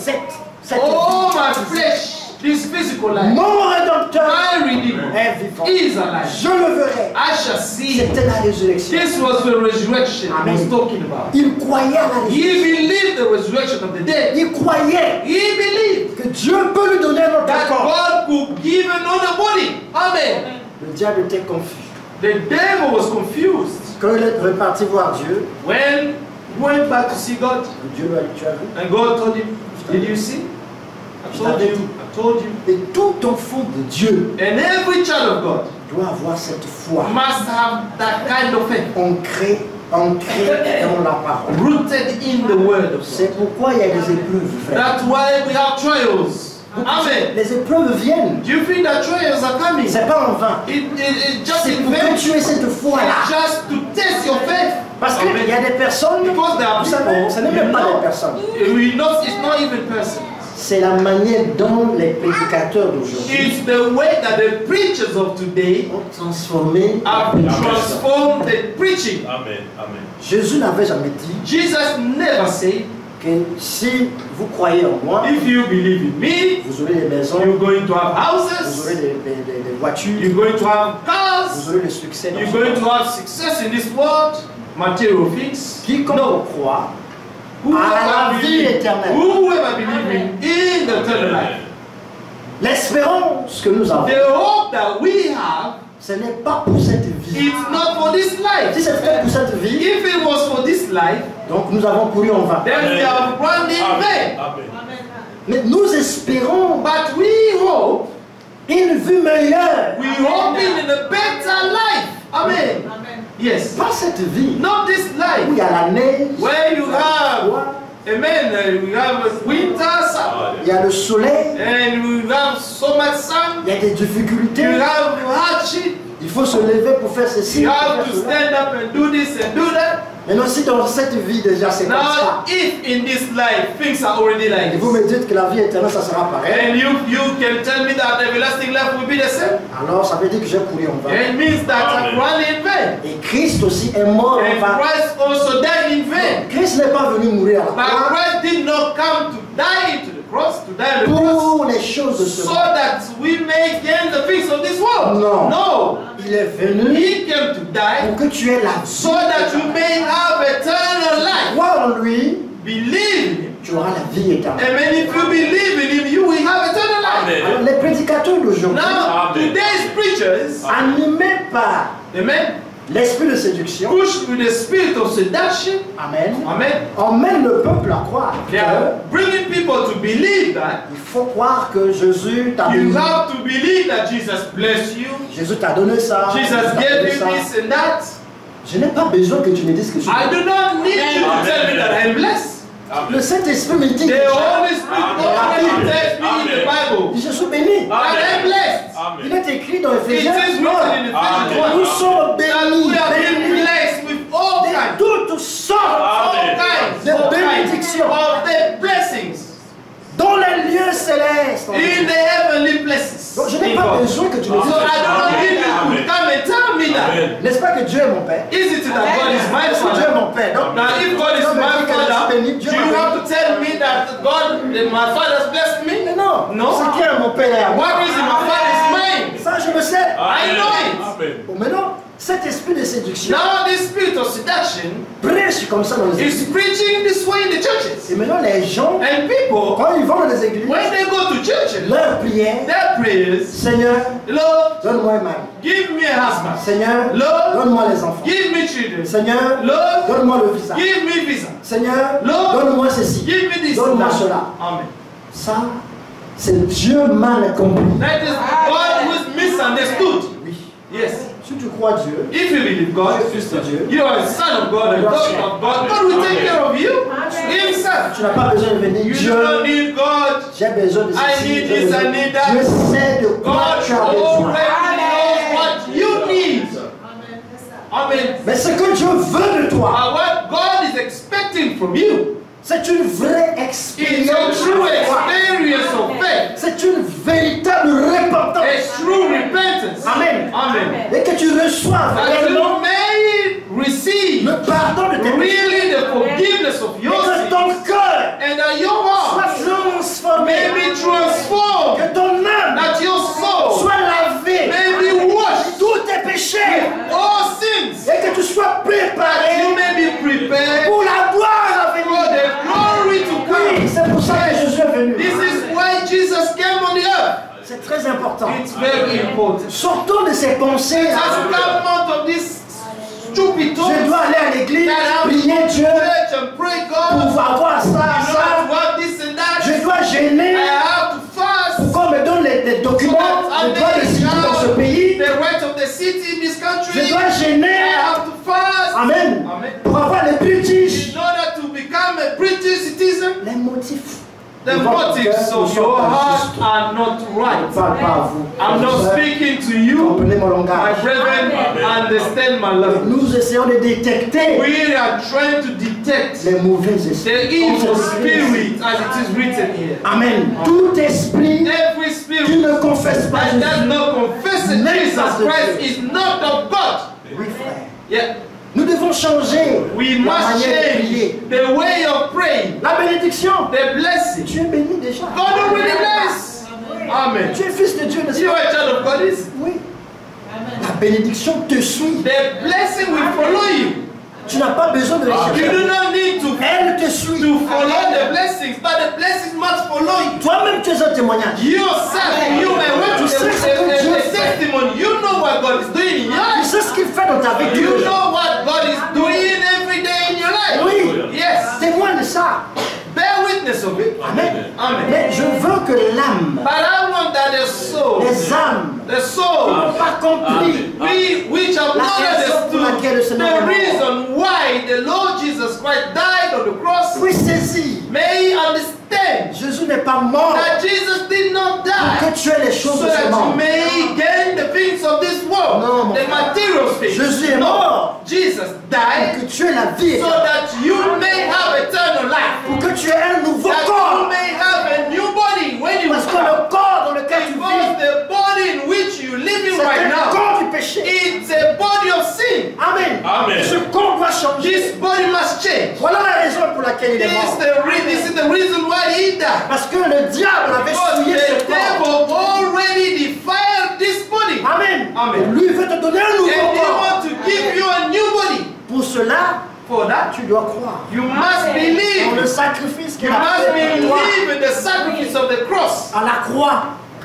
cette all my vie, flesh, this physical life, mon rédempteur my Redeemer est vivant. is alive. Je le verrai. I shall see him. C'était la résurrection. This was the resurrection he was Amen. talking about. Il croyait à la He résurrection. believed the resurrection of the dead. Il croyait He believed que Dieu peut lui donner un autre that corps. God could give another body. Amen. Le diable était confus. The devil was confused Quand il est reparti voir Dieu, when he went back to see God, Dieu lui a dit, tu as vu? and God told him, "Did you see? I told you. I told you." Et tout enfant de Dieu And every child of God doit avoir cette foi must have that kind of faith, ancrée dans la parole. rooted in the Word of God. C'est pourquoi il y a des épreuves, frère. That's why we have trials. Amen. Les épreuves viennent. Do you think that trials are coming? C'est pas en vain. It's just C'est in pour que vain. tu aies cette foi-là. Just to test your faith. Parce qu'il y a des personnes, Because there are vous savez, people, ce n'est même pas des personnes. we know it's not even person. C'est la manière dont les prédicateurs d'aujourd'hui It's the way that the preachers of today ont transformé. have transformed the preaching. Amen. Amen. Jésus n'avait jamais dit Jesus never said, que si vous croyez en moi, if you believe in me, vous aurez des maisons, you're going to have vous houses, aurez des voitures, you're going to have cars, vous aurez le succès. dans you're ce going to monde. have success in this world, material things. Quiconque croit à la vie éternelle. Whoever believing in the eternal life. L'espérance que nous avons, The hope that we have, ce n'est pas pour cette vie. it's not for this life. Si c'était pour cette vie, If it was for this life, donc nous avons couru en vain. then we have run in vain. Amen. Mais nous espérons But we hope, une vie meilleure. we hoping in a better life. Amen. Yes. Pas cette vie Not this où il life y a la neige, where you il y a le have, froid, amen, we have winter, summer, il y a le soleil, and we have so much sun, il y a des difficultés. you have hardship, Il faut se lever pour faire ceci. you pour have faire to cela. stand up and do this and do that. Maintenant, si dans cette vie déjà c'est comme ça, Now, if in this life things are already like et vous this, me dites que la vie éternelle ça sera pareil, and you can tell me that everlasting life will be the same, alors ça veut dire que j'ai couru en vain. it means that I'm running in vain. Et Christ aussi est mort en And vain. Christ also died in vain. Christ n'est pas venu mourir à la But croix Christ did not come to die to the cross, to die on the cross, pour les choses de ce so monde. that we may gain the things of this world. No. No. Il est venu He came to die pour que tu aies la vie. so that you may have eternal life. Crois en lui, Believe in Him. tu auras la vie éternelle. And then if you believe in Him, you will have eternal life. Amen. Alors les prédicateurs d'aujourd'hui, Now, Amen. today's preachers, animés par amen, l'esprit de séduction, pushed with the spirit of seduction, amen, amen, emmènent le peuple à croire they are bringing people to believe that qu'il faut croire que Jésus t'a you béni. have to believe that Jesus blessed you, Jésus t'a donné ça. Jesus Jésus t'a gave donné you ça. this and that. Je n'ai pas besoin que tu me dises que je suis I béni. do not need you to tell me that I'm blessed. Le Saint-Esprit me dit The déjà, Holy Spirit already tells me in the Bible je suis béni. that I'm blessed. Il est écrit dans It Éphésiens is written in Ephesians 1 nous sommes that bénis, we have been bénis blessed with all de kinds, toutes sortes all kinds of the blessings dans les lieux célestes. in the heavenly places. Donc je n'ai in pas God. besoin que tu me So dises. I don't need you to come and tell me that. N'est-ce pas que Dieu est mon Père? Is it that God is my Est-ce que Dieu est father? mon Père? Donc, Now, if God is tu vas me my dire que je suis father, béni, do Dieu you m'a béni. have to tell me that God, my father's blessed me? Mais non, No. c'est qui est mon Père est à moi. What is in my father's mind? Ça, je le sais. I know it. Bon, maintenant, cet esprit de séduction Now, this spirit of seduction prêche comme ça dans les églises. is preaching this way in the churches. Et maintenant, les gens, And people, quand ils vont dans les églises, when they go to churches, leur prière, their prayers, Seigneur, Lord, donne-moi un mari. give me a husband. Seigneur, Lord, donne-moi les enfants. give me children. Seigneur, Lord, donne-moi le visa. give me visa. Seigneur, Lord, donne-moi ceci. Give me this. Donne-moi that. cela. Amen. Ça, c'est Dieu mal compris. That is God who is misunderstood. Oui. Yes. Si tu crois Dieu, If you believe God, fils de Dieu, you are a son of God and daughter of God. God will take care of you Himself. tu n'as pas besoin de venir. You Dieu, do not need God. j'ai besoin de I ceci. need j'ai this, besoin I de- need that. Dieu sait de quoi God tu as besoin. already knows what you need. Amen. Mais ce que Dieu veut de toi, And what God is expecting from you c'est une vraie is a expérience. true de foi. experience of faith, C'est une véritable repentance. a true repentance. Amen. Amen. Et que tu reçoives That réellement you may receive le pardon de tes péchés. really the forgiveness of Et your que sins, ton cœur and that your heart soit transformé. may be transformed, Que ton âme that your soul soit lavée may be washed de tous tes péchés. all sins, Et que tu sois that you préparé may be prepared pour la gloire à for venir. the glory to Oui, come. c'est pour ça que Jésus est venu. This is why Jesus came on the earth. C'est très important. It's very important. Sortons de ces pensées. It has come out of this stupid thought Je dois aller à l'église, that I have to prier go to Dieu church and pray God. pour avoir ça, You know, I ça. have this and that. Je dois gêner I have to fast. pour qu'on me donne les So documents, that I le droit de may cité dans ce have pays. the right of the city in this country. Je dois I gêner. have to fast. Amen. Amen. Pour avoir les British. In order to become a British citizen, Les motifs. the de votre motives cœur ne of sont your pas heart justes. are not Je ne right. parle pas à vous. I'm not Frères, speaking to you, comprenez mon my langage. brethren. Understand my love. Nous essayons de détecter We are trying to detect les mauvais esprits. the evil spirit as it is written here. Amen. Tout esprit Every qui spirit ne confesse pas that does Jésus. not confess that Jesus Christ is not of God. Oui, frère. Yeah. Nous devons changer We la must manière de change prier. the way of praying, La bénédiction. the blessing. Tu es béni déjà. God already bless. Amen. Tu es fils de Dieu, n'est-ce You pas? are a child of God. Is Oui. La bénédiction te suit. the blessing will follow you. Tu n'as pas besoin de les You chercher. do not need to Elle te suit. follow the blessings, but the blessings must follow you. Toi-même, tu es un témoignage. Yourself, you may want to Tu sais ce que Dieu fait. testimony. You know what God is doing in your Tu life. sais ce qu'il fait dans ta vie. You know what God is doing every day in your life. Oui. Yes. Témoigne de ça. Bear witness of it. Amen. Amen. Mais je veux que l'âme, But I want that the soul, les âmes, the qui soul, n'ont pas compris we which have La not raison pour laquelle le understood Seigneur est the mort. reason why the Lord Jesus Christ died on the cross, puissent saisir. may understand Jésus n'est pas mort that Jesus did not pour die que tu aies les choses so de ce that you monde. may gain the things of this world, Non, mon the frère. material things. Jésus est No, mort Jesus pour died que tu aies la vie so éternelle. that you may have eternal life, Pour que tu aies un nouveau that you corps. may have a new body when you Parce que come. le corps dans lequel tu Because vis, the body in which you live in c'est right un now, corps du péché. it's a body of sin. Amen. Amen. Ce corps doit changer. This body must change. Voilà la raison pour laquelle il est mort. This is the reason why he died. Parce que le diable avait Because souillé ce the corps. devil already defiled this body. Amen. Amen. Et lui veut te donner un And nouveau he corps. wants to give you a new body. Pour cela, For that, tu dois croire you must dans believe. le sacrifice qu'il You a must fait pour toi. believe in the sacrifice of the cross. À la croix,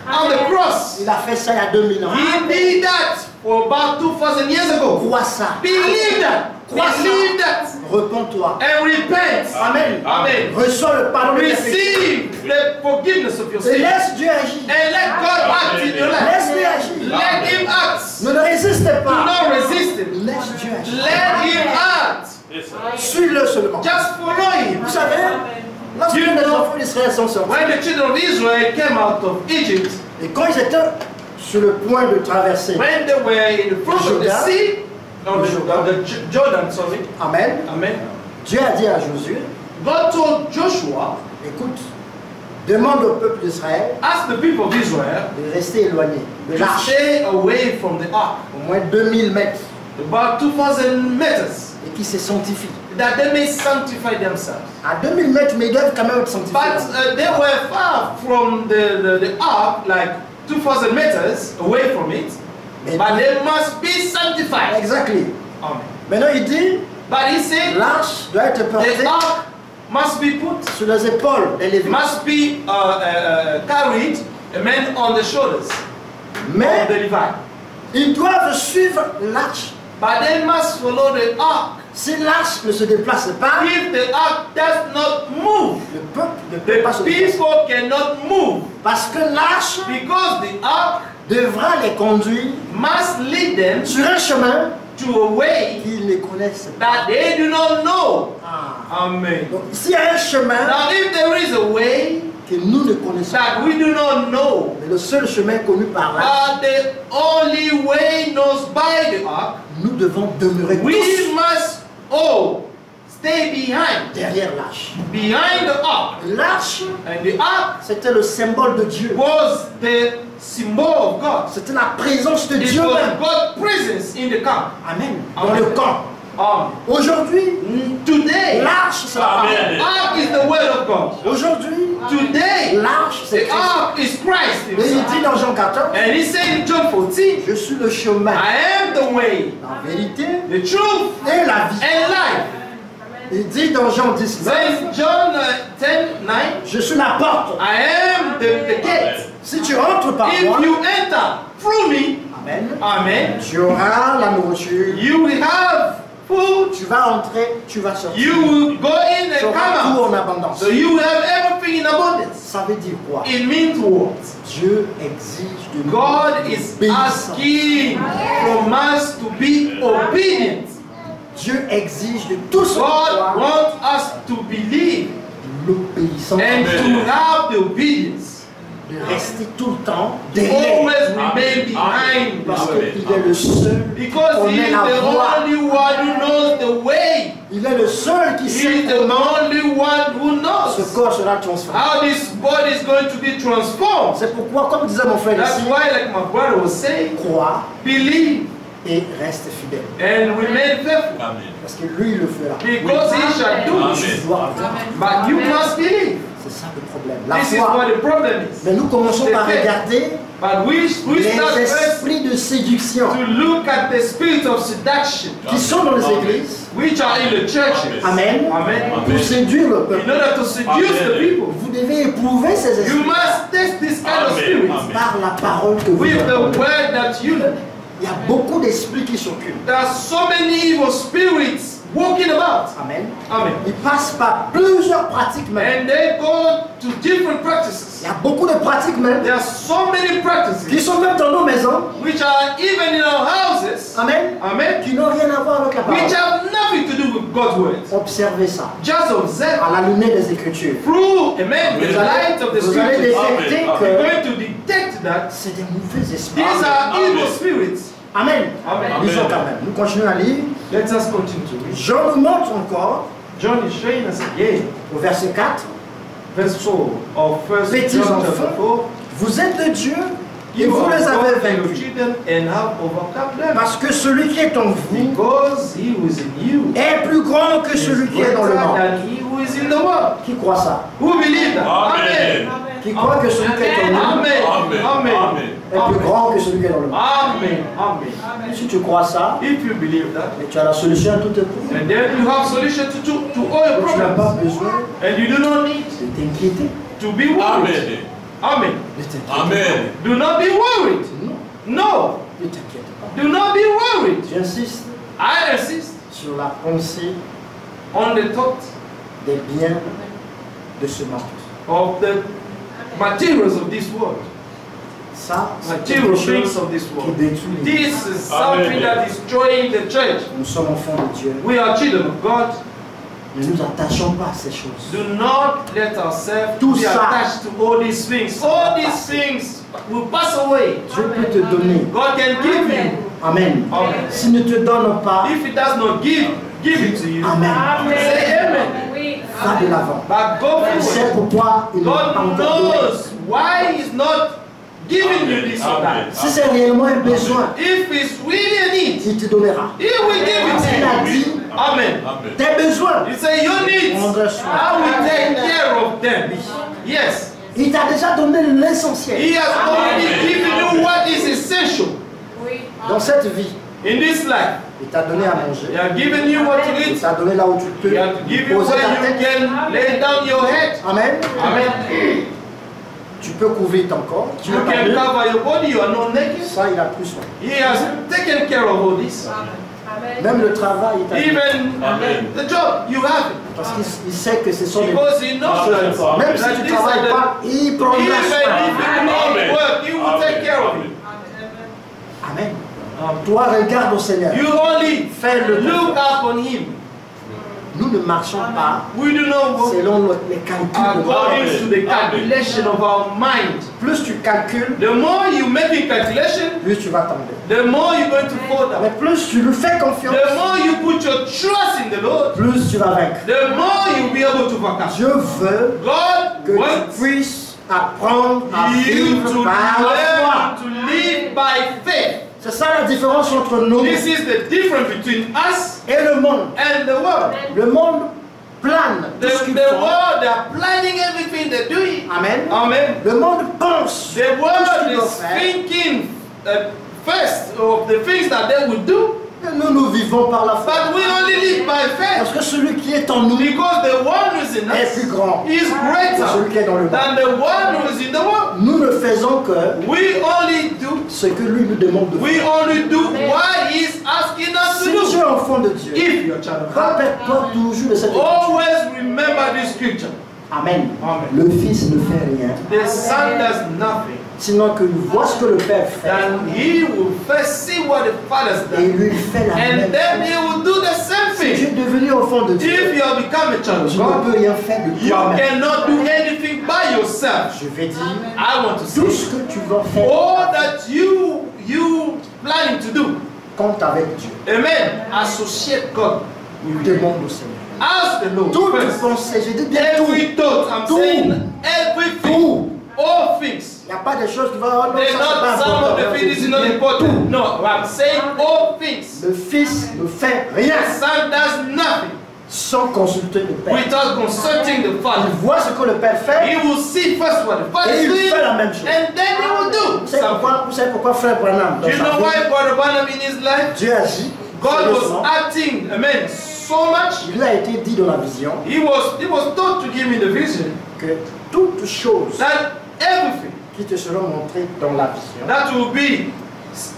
On the cross. il a fait ça il y a 2000 ans. He did that for about 2,000 years ago. Crois ça. Believe that. Crois ça. Believe that. repens-toi. and repent. Amen. Amen. Reçois le pardon de tes péchés. Receive the forgiveness of your Et sins. laisse Dieu agir. And let God act in your life. Laisse-lui agir. Let him act. Ne le résiste Do pas. not resist him. Laisse Dieu agir. Let him act. Suis-le seulement. Just follow him. Vous savez, lorsque les enfants d'Israël sont sortis, When the children of Israel came out of Egypt, et quand ils étaient sur le point de traverser, when they were in the front of the Jordan. sea, no, the Jordan, sorry. Amen, Amen. Dieu a dit à Josué, God told Joshua, écoute, demande au peuple d'Israël ask the people of Israel de rester éloigné de to l'arche, stay away from the ark, au moins 2000 mètres, about 2,000 meters, et qui se sanctifient. that they may sanctify themselves. À 2000 mètres, mais ils doivent quand même être sanctifiés. But they were far from the ark, like 2,000 meters away from it, but they must be sanctified. Exactly. Amen. Maintenant, il dit, But he said l'arche doit être portée the ark must be put, sur les épaules des Lévites. must be carried, amen, on the shoulders of the Mais Levite. ils doivent suivre l'arche. But they must follow the ark. Si l'arche ne se déplace pas, If the ark does not move, le peuple ne peut pas se the déplacer. people cannot move, Parce que l'arche because the ark devra les conduire must lead them sur un chemin to a way qu'ils ne connaissent pas. that they do not know. Ah. Amen. Donc, s'il y a un chemin Now, if there is a way que nous ne connaissons pas, that we do not know, mais le seul chemin connu par l'arche, but the only way known by the ark, nous devons demeurer we tous must all stay derrière l'arche. behind the ark. L'arche, And the ark c'était le symbole de Dieu. was the symbol of God. C'était la présence de It Dieu was même. God's presence in the camp. Amen. Dans Amen. le camp. Aujourd'hui, Today, l'arche, c'est la parole. Amen. ark is the word of God. Aujourd'hui, Today, l'arche, c'est the Christ. ark is Christ Et il dit himself. dans Jean 14, And he said in John 14, je suis le chemin, I am the way, la vérité the truth, et la vie. and life. Il dit dans Jean 19, Saint John 10:9, je suis la porte. I am the gate. Si tu entres par If moi, you enter through me, Amen, amen, tu auras la nourriture. you will have food, Tu vas entrer, tu vas sortir. you will go in Tu and auras tout come out. en abondance. So you will have everything in abundance. Ça veut dire quoi? It means what? Dieu exige de nous God is l'obéissance. asking from us to be obedient. Dieu exige de tout ce God wants us to believe l'obéissance, and to have the obedience. de rester tout le temps To derrière. always remain behind Parce God. qu'il est le seul, Because on He est is la the voie. only one who knows the way. Il est le seul qui He sait is the comment only one who ce knows corps sera transformé. how this body is going to be transformed. C'est pourquoi, comme disait mon frère That's ici, why, like my brother was saying, crois believe et reste fidèle. and remain faithful. Amen. Parce que lui, il le fera. Because He shall do Amen. it. Tu dois avoir. But you must believe. C'est ça le problème. La This is foi. what the problem is. Mais nous commençons par regarder But we start les first esprits de séduction to look at the spirit of seduction, qui sont dans les églises which are in the churches. Amen. Amen. pour séduire le In peuple. order to seduce the people, Vous devez éprouver ces you esprits must test this kind of Amen. spirit Amen. par la parole que vous with the entendez. word that you know. Il y a beaucoup d'esprits qui s'occupent. There are so many evil spirits walking about. Amen. Amen. Ils passent par plusieurs pratiques même. And they go to different practices. Il y a beaucoup de pratiques même There are so many qui practices sont même dans nos maisons. which are even in our houses. Amen. Amen. Qui n'ont rien à voir avec la Which parole. have nothing to do with God's word. Observez ça Just observe à la lumière des Écritures. through, amen, the light of the Vous allez scriptures. détecter Amen. You're que going to detect that c'est des mauvais esprits. these are Amen. evil spirits. Amen. Amen. Lisons quand même. Nous continuons à lire. Let us continue to read. Jean nous montre encore John is showing us again, au verset 4. verse 4 of 1 Petits John enfants, chapter 4. vous êtes de Dieu et You vous are les avez God and your vaincus. children and have overcome them. Parce que celui qui est en vous Because he who is in you est plus grand que is celui qui est dans le greater monde. than he who is in the world. Qui croit ça? Who believe that? Amen. Qui croit que celui qui est en nous Amen. Amen. Amen. Amen. est plus grand que celui qui est dans le monde? Amen. Amen. Si tu crois ça, If you believe that, et tu as la solution à tous tes problèmes. and then you have solution to all your Tu n'as pas problems. besoin And you do not need de t'inquiéter. to be worried. Amen. Amen. Ne t'inquiète Amen. Do not be worried. pas. Non, No. ne t'inquiète pas. Do not be worried. J'insiste I insist sur la pensée on the thought des biens de ce monde. of the materials of this world. Ça, c'est quelque Material chose things of this qui world. détruit les vies. This is something that is destroying the church. Nous sommes enfants de Dieu. We are children of God. Ne nous attachons pas à ces choses. Do not let ourselves Tout be ça. attached to all these things. All these things will pass away. Dieu peut te donner. God can give you. Amen. Amen. S'il ne te donne pas, If He does not give it to you. Amen. Say amen. Va de l'avant. But go Tu sais forward. pourquoi il n'a pas God encore donné. knows why He's not giving you this or that. Si c'est réellement un besoin, If it's really a need, il te donnera. He will give Parce it qu'il to a you. dit, Amen. tes besoins, You say your needs, prendrai soin. I will take care of them. Yes. Il t'a déjà donné l'essentiel. He has already given you what is essential Dans cette vie, in this life. il t'a donné à He manger. has given you what to Il eat. t'a donné là où tu peux He has given you poser where ta you tête. can lay down your head. Amen. Amen. Tu peux couvrir ton corps. Tu You veux pas can mieux. cover your body. You are not naked. Ça, il a plus soin. He has taken care of all this. Même le travail, il t'a dit. Even the job, you have it. Parce qu'il sait que ce sont des... Because he knows that. Même si that tu ne these are travailles the- pas, il Even prendra if soin. you don't work, he will take care of it. Amen. Toi, regarde au Seigneur. You only Fais-le. look up on him. Nous ne marchons pas We do not walk selon les calculs de notre according tête. to the calculation of our mind. Plus tu calcules, The more you make a calculation, plus tu vas tomber. the more you're going to fall Mais down. plus tu lui fais confiance, The more you put your trust in the Lord, plus tu vas vaincre. the more you'll be able to overcome. Dieu veut God que tu wants puisses apprendre à you vivre to par la foi. learn to live by faith. C'est ça la différence entre nous This is the difference between us et le monde. and the world. Le monde plane tout ce The qu'il world, faut. they are planning everything they're doing. Amen. Amen. Le monde pense The tout world ce qu'il doit is faire. thinking first of the things that they will do, Et nous, nous vivons par la foi. but we only live by Parce faith que celui qui est en nous est because the one who is in us plus grand is que celui greater qui est dans le monde. than the one who is in the world. Nous ne faisons que We only do, ce que lui nous demande de we faire. only do what he is asking us Si to tu do. es enfant de Dieu, If you're a child of God, rappelle-toi toujours de cette écriture. always remember this scripture. Amen. Amen. Le Fils ne fait rien, The son does nothing, sinon qu'il voit ce que le Père fait then he will first see what the father's et il done, lui fait la and même then chose. he will do the same Si tu es thing. devenu enfant de Dieu, If you have become a child of tu ne God, peux rien faire de you toi-même. cannot do anything by yourself. Je vais dire, I want to tout say, ce que tu vas faire all that you planning to do, compte avec Dieu. amen, associate God. Demande au Seigneur. Ask the Lord Toutes first. pensées, je dis bien tout. Every thought, I'm Tout. saying everything, Tout. all things. Il n'y a pas de choses qui vont... Oh non, They're ça, c'est not pas some important. of the things is not important. No, I'm saying all things. Le Fils ne fait rien The son does nothing sans consulter le Père. without consulting the Il Father. voit ce que le Père fait He will see first what the Father et is il doing, fait la même chose. and then he will do Vous savez something. vous savez pourquoi Frère Branham, dans Do you sa know vie, why Brother Branham in his life? Dieu agit God was sérieusement. acting, amen, so much. Il lui a été dit dans la vision He was told to give me the vision que toutes choses that everything qui te seront montrées dans la vision,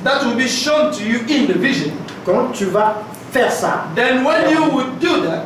that will be shown to you in the vision. quand tu vas faire ça, Then when you would do that,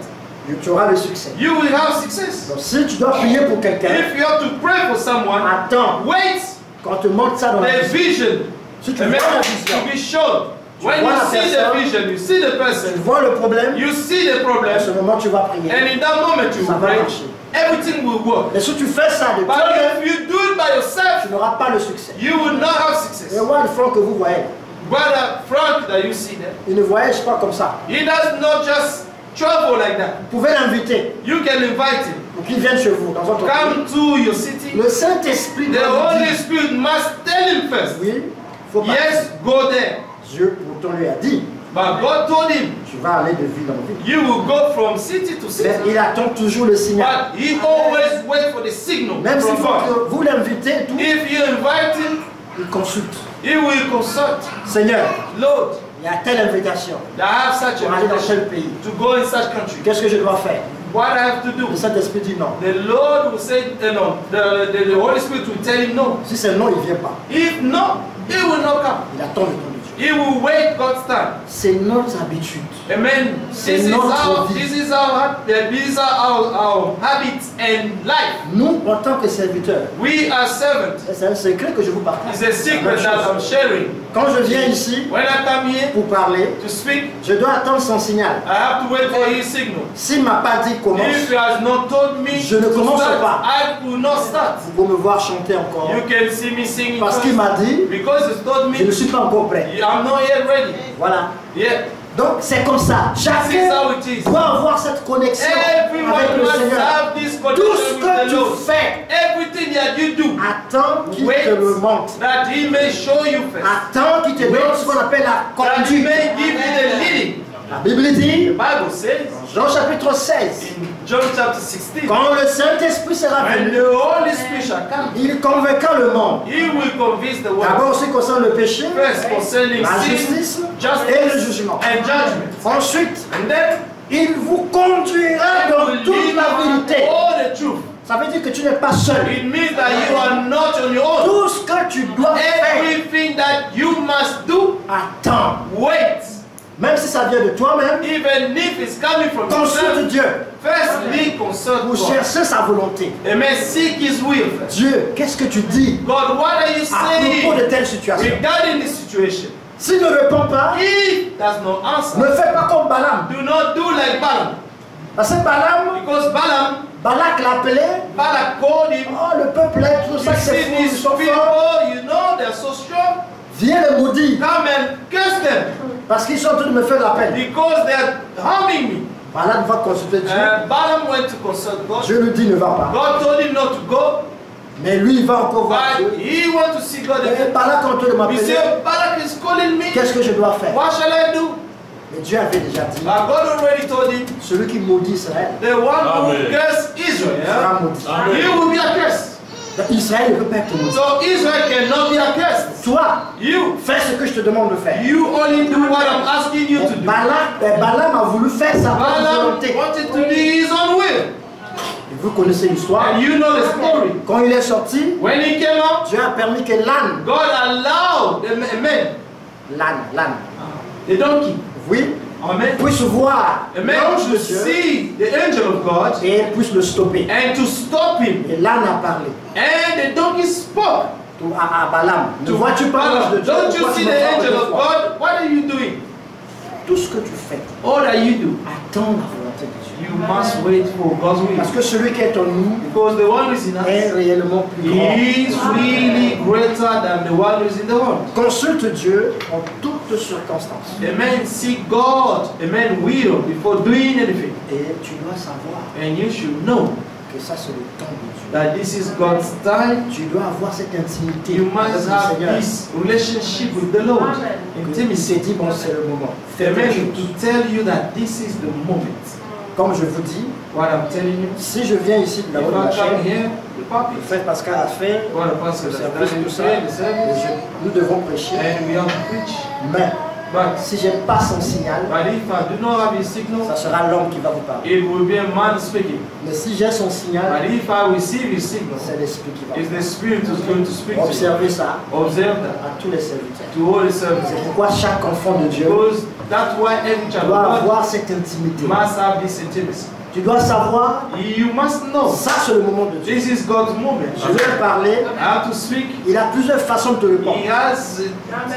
tu auras le succès. you will have success. Donc si tu dois prier pour quelqu'un, If you have to pray for someone, attends, wait quand on te montre ça dans la the vision, vision, si tu amen, vois la to vision, be shown. When vois you la see the personne, vision, you see the tu person, vois le problème, you see the à ce problem, moment tu vas prier. and in that moment you Ça will va pray, marcher. everything will work. Mais si tu fais ça de But toi-même, if you do it by yourself, tu n'auras pas le succès. you will not have Et success. moi, le front que vous voyez, Brother Frank that you see there, il ne voyage pas comme ça. he does not just travel like that. Vous pouvez l'inviter You can invite him. pour qu'il vienne chez vous, dans votre pays. Come to your city. Le Saint-Esprit The doit vous Holy dire, Spirit must tell him first. oui, il faut pas. Yes, go there. Dieu pourtant lui a dit, But God told him, tu vas aller de ville en ville. you will go from city to city. Mais il attend toujours le signal. But he always waits for the signal Même s'il from faut God. que vous l'invitez et tout, If you invite him, il consulte. he will consult. Seigneur, Lord, il y a telle invitation I have such pour aller a dans invitation tel pays. to go in such country. Qu'est-ce que je dois faire? What I have to do? Le Saint-Esprit dit non. The Lord will say, no. The Holy Spirit will tell him no. Si c'est non, il ne vient pas. If no, he will not come. Il attend le temps de Dieu. He will wait God's time. C'est notre habitude. Amen. C'est This is notre vie. these are our habits and life. Nous, en tant que serviteurs, We are servants. c'est un secret que je vous partage. It's a secret that I'm sharing. Quand je viens ici When I come here pour parler, to speak, je dois attendre son signal. I have to wait for his signal. S'il ne m'a pas dit commence, If he has not told me Je ne to commence start, pas. I will not start. vous pouvez me voir chanter encore. You can see me singing Parce first. qu'il m'a dit, Because he told me je ne suis pas encore prêt. I'm not yet ready. Voilà. Yeah. Donc c'est comme ça. This is Chacun how it is. doit avoir cette connexion avec Everyone le must Seigneur. have this Tout ce connection with que the tu Lord. fais, Everything that you do, attends qu'il Wait. te le montre. that He may show you first. Attends qu'il te donne ce qu'on appelle la That He conduite. may give you the leading. La Bible dit, The Bible says Jean chapitre 16, in John chapter 16, quand le Saint-Esprit sera when venu, the Holy Spirit shall come, il convaincra le monde. He will convince the world. D'abord, ce qui concerne le péché, First concerning la sin, justice justice, et le jugement. and judgment. Ensuite, And then il vous conduira He dans will toute lead la you vérité. all the truth. Ça veut dire que tu n'es pas seul. It means that you are not on your own. Tout ce que tu dois faire, Everything that you must do, attends. wait. Même si ça vient de toi-même, Even if it's coming from consulte yourself, Dieu firstly consult pour God. chercher sa volonté. Amen. Seek His will first. Dieu, qu'est-ce que tu dis God, what are you à propos de saying telle situation? regarding this situation? S'il ne répond pas, If does not answer, ne fais pas comme Balaam. do not do like Balaam. Parce que Balaam, Because Balaam, Balak l'appelait, Balak called him. oh le peuple est tout You ça, c'est see fou, ils these sont forts. people, you know, they're so strong. Viens les maudire, Come and curse them parce qu'ils sont en train de me faire la peine. because they're harming me. Balak va consulter Dieu. And Balaam went to consult God. Dieu lui dit ne va pas. God told him not to go, Mais lui, il va encore voir but Dieu. he went to see God Et again. Balak en train de He m'appeler, said, Balak is calling me. qu'est-ce que je dois faire? What shall I do? Mais Dieu avait déjà dit, But God already told him, celui qui maudit Israël the one who Amen. cursed Israel, sera maudit. Amen. he will be accursed. Donc, Israël ne peut pas être maudit. So Israel cannot be accursed. Toi, You, fais ce que je te demande de faire. you only do what I'm asking you to do. Balaam a voulu faire sa propre Balaam volonté. wanted to do his own will. Et vous connaissez l'histoire. And you know the story. Quand il est sorti, When he came out, Dieu a permis que l'âne, God allowed the man, the donkey, oui, amen, puisse voir a man l'ange de to Dieu see the angel of God et puisse le stopper. and to stop him. Et l'âne a parlé And the donkey spoke à Balaam. Ne to vois-tu pas l'ange de Balaam, Dieu? don't you Pourquoi see tu the me frappes angel deux of fois? God? What are you doing? Tout ce que tu fais, All that you do, attends la volonté de Dieu. you must wait for God's will. Parce que celui qui est en nous Because the one who is in est us réellement plus grand. is really greater than the one who is in the world. Consulte Dieu en toutes circonstances. A man seek God, a man will before doing anything. Et tu dois savoir And you should know que ça c'est le temps de Dieu. that this is God's time. Tu dois avoir cette intimité You avec must le have Seigneur. this relationship with the Lord. Et il s'est dit, bon, c'est le moment. A Fais man quelque chose. to tell you that this is the moment. Comme je vous dis, What I'm telling you. si je viens ici de la If haute de la I come chair, here, the puppy. le frère Pascal a fait, What the pastor le has service, done, tout ça, the service, nous devons prêcher. and we have to preach. Mais But si je n'ai pas son signal, if I do not have his signal, ça sera l'homme qui va vous parler. it will be a man speaking. Mais si j'ai son signal, But if I receive his signal, c'est l'Esprit qui va it's vous the Spirit who's going to speak to you. observer ça Observe that à tous les serviteurs. to all the services. C'est pourquoi chaque enfant de Dieu Because that's why every child of doit God avoir cette intimité. must have this intimacy. Tu dois savoir, You must know ça c'est le moment de Dieu. this is God's moment. Je vais parler, I have to speak. il a plusieurs façons de te répondre. He has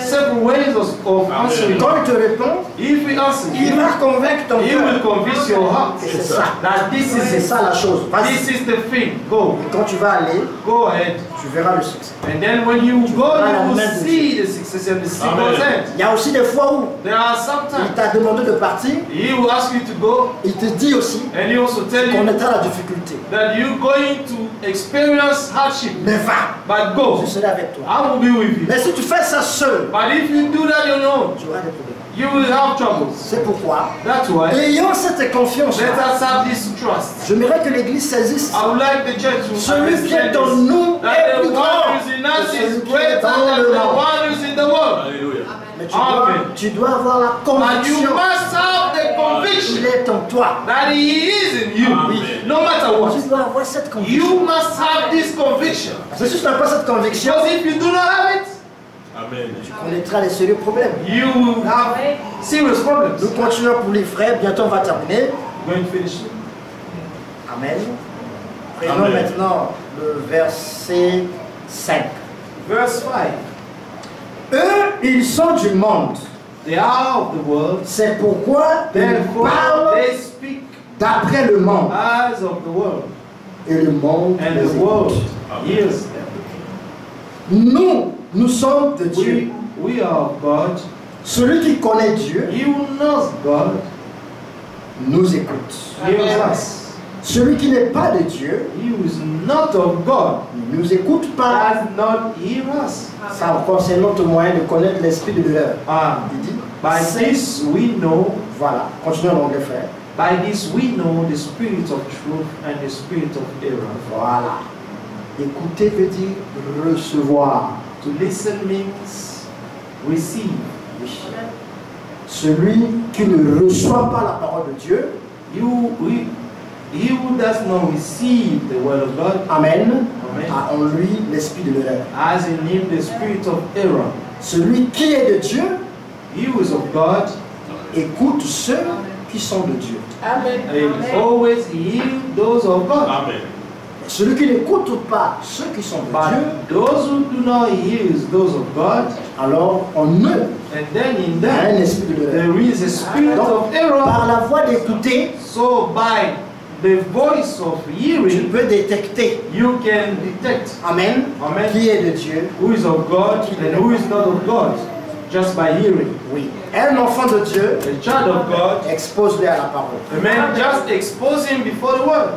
several ways of answering. Quand il te répond, If he answers, il va convaincre ton he cœur. will convince your heart Et c'est ça. that this C'est is ça la chose. Vas-y. this is the thing. Go, Quand tu vas aller, go ahead. tu verras le succès. And then when you go, verras la you will main de see the success and the Amen. signal's end. Il y a aussi des fois où There are il sometimes t'a demandé de partir, he will ask you to go, il te dit aussi and he also tell qu'on you est à la difficulté. that you're going to experience hardship. Mais va, But go, je serai avec toi. I will be with you. Mais si tu fais ça seul, But if you do that on your own, tu auras des problèmes. you will have troubles. C'est pourquoi, That's why ayant cette confiance, let us have this trust. j'aimerais que l'Église saisisse I would like the church to celui qui est understand en this, nous that est the plus one grand who is in que us celui is qui est greater dans than le the monde. one who is in the world. Alléluia. Mais Amen. tu dois avoir la But you conviction must have the qu'il conviction est en toi. that he is in you, Amen. no matter what. Tu dois avoir cette conviction. You must have this conviction. Parce que si tu n'as pas cette conviction, Because if you do not have it, Amen. Tu connaîtras les sérieux problèmes. You will have serious problems. Nous continuons pour les frères, bientôt on va terminer. Going to finish soon. Amen. Prenons Amen. maintenant le verset 5. Verse 5. Eux, ils sont du monde. They are of the world. C'est pourquoi ils Therefore, parlent they speak d'après le monde. as of the world. Et le monde And les the world écoute. hears them. Nous sommes de Dieu. We are of God. Celui qui connaît Dieu He who knows God nous écoute. hears us. Celui qui n'est pas de Dieu He who is not of God ne nous écoute pas. does not hear us. Ça encore, c'est notre moyen de connaître l'esprit de l'erreur. Il dit, By this we know, voilà, continuons en anglais, frère. by this we know the spirit of truth and the spirit of error. Voilà. Écouter veut dire recevoir. To listen means receive. Oui. Celui qui ne reçoit pas la parole de Dieu, He who does not receive the word of God, Amen, Amen, a en lui l'esprit de l'erreur. has in him the spirit of error. Celui qui est de Dieu He who is of God, écoute ceux qui sont de Dieu. he always hear those of God. Amen. Celui qui n'écoute pas ceux qui sont de But Dieu, those who do not hear those of God, alors en eux, and then in il y a un them esprit de l'erreur. there is a spirit Donc, of error. par la voie d'écouter, So by the voice of tu hearing, peux détecter, you can detect Amen, Amen. qui est de Dieu. who is of God and who is not of God, just by hearing. Oui. Un enfant de Dieu, A child of God, expose-le à la parole. Amen, just expose him before the word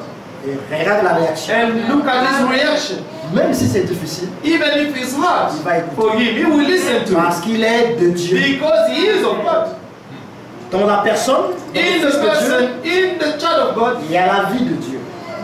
Et regarde la réaction. and look at his reaction. Même si c'est difficile, Even if it's hard il va écouter. for him, he will listen to Parce it qu'il est de Dieu. because he is of God. Dans la personne, dans le In the Fils de Dieu, person, in the child of God, il y a la vie de Dieu.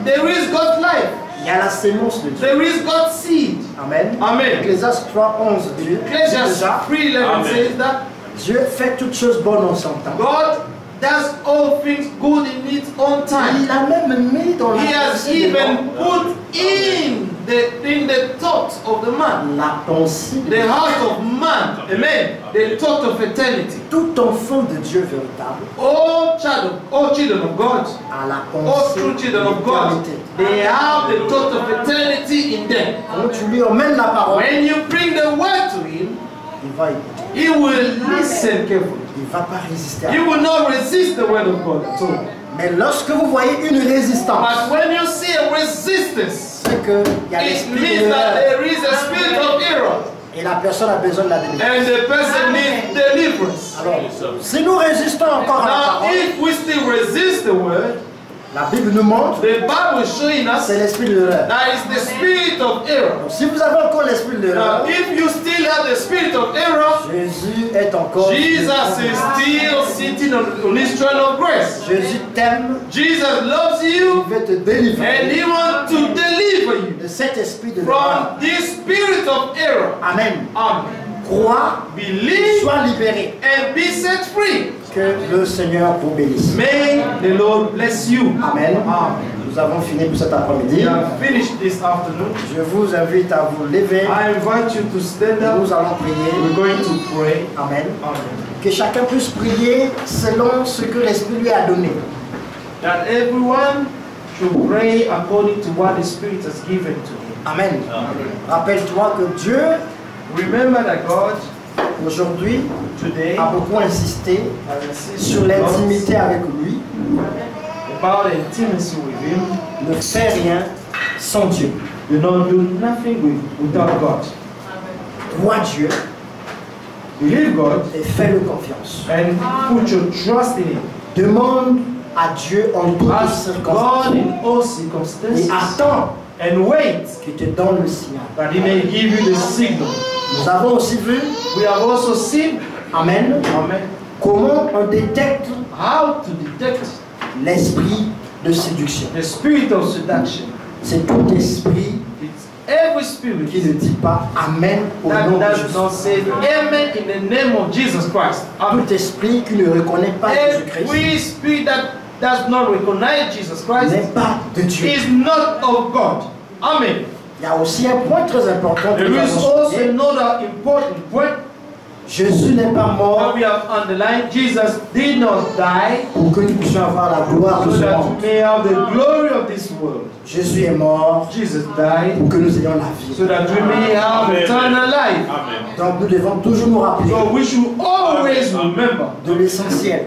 there is God's life, Il y a la sémence de Dieu. there is God's seed. Amen. Amen. Ecclésiaste 3, 11 dit Ecclesiastes déjà, 3:11 Amen. says that Dieu fait toutes choses bonnes en son temps. God does all things good in its own time. Il a même mis dans la He has pensée de even l'homme put in the thought of the man, la pensée de the Dieu. heart of man, amen, the thought of eternity. Tout enfant de Dieu véritable All children of God, a la all pensée true de children of God, l'éternité. they have the thought of eternity in them. Quand tu lui emmènes la parole, When you bring the word to him, il va écouter. he will listen carefully. Il ne va pas résister à He ça. will not resist the word of God at all. Mais lorsque vous voyez une résistance, But when you see a resistance, c'est qu'il y a it l'esprit de means that l'erreur. there is a spirit of error Et la personne a besoin de la délivrance. and the person needs deliverance. Alors, si nous résistons encore à la Now, parole, if we still resist the word, la Bible nous montre the Bible is showing us c'est l'esprit de l'erreur. that is the spirit of error. Donc, si vous avez encore l'esprit de l'erreur, Now, if you still have the spirit of error, Jésus est encore. Jesus is still sitting on his throne of grace. Jésus t'aime, Jesus loves il you veut te and délivrer he wants to deliver you de cet esprit de l'erreur. from this spirit of error. Amen. Amen. Crois, Believe sois libéré. and be set free. Que le Seigneur vous bénisse. May the Lord bless you. Amen. Amen. Nous avons fini pour cet We après-midi. have finished this afternoon. Je vous invite à vous lever. I invite you to stand up. Nous allons prier. We're going to pray. Amen. Amen. Que chacun puisse prier selon ce que l'Esprit lui a donné. That everyone should pray according to what the Spirit has given to him. Amen. Rappelle-toi que Dieu, Remember that God aujourd'hui, today a beaucoup insisté has insisted sur l'intimité avec lui. about intimacy with Him. Ne fais rien sans Dieu. Do not do nothing without God. Crois Dieu Believe God et fais-le confiance. and put your trust in Him. Demande à Dieu en toutes Ask circonstances. God in all Et circumstances attends and wait qu'il te donne le signal. that He may give you the signal. Nous avons aussi vu, We have also seen, Amen, Amen, comment on détecte how to detect l'esprit de séduction. the spirit of seduction. C'est tout esprit It's every spirit qui ne dit pas Amen au nom that de does Jésus. not say Amen in the name of Jesus Christ. Amen. Tout esprit qui ne reconnaît pas Jésus-Christ Every spirit that does not recognize Jesus Christ n'est pas de Dieu. is not of God. Amen. Il y a aussi un point très important que There nous is avons also souligné. another important point Jésus n'est pas that mort we have underlined. Jesus did not die pour que nous puissions avoir la gloire de so ce that monde. we may have the glory of this world. Jésus est mort Jesus died pour que nous ayons la vie. so that we may have Amen. eternal life. Amen. Donc nous devons toujours nous rappeler So we should always remember de l'essentiel.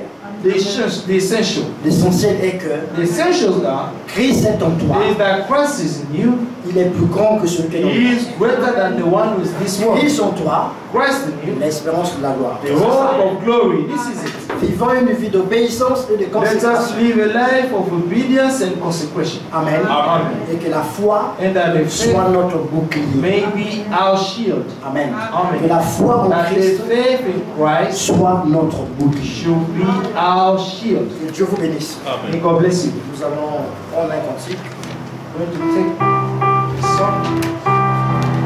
the essential. L'essentiel est que The essentials are Christ est en toi. is that Christ is in you. Il est plus grand que celui qui est en He toi. is greater than the one who is this world. Christ en toi, Christ in you, l'espérance de la gloire. the hope of glory. This is it. Vivant une vie d'obéissance et de Let us consécration. live a life of obedience and consecration. Amen. Amen. Et que la foi And that the faith soit notre bouclier. may be our shield. Amen. Amen. Que la foi en That the Christ faith in Christ soit notre bouclier. should be our shield. Que Dieu vous bénisse. Amen. May God bless you. Nous allons prendre un cantique. We're going to take a song.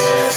Amen.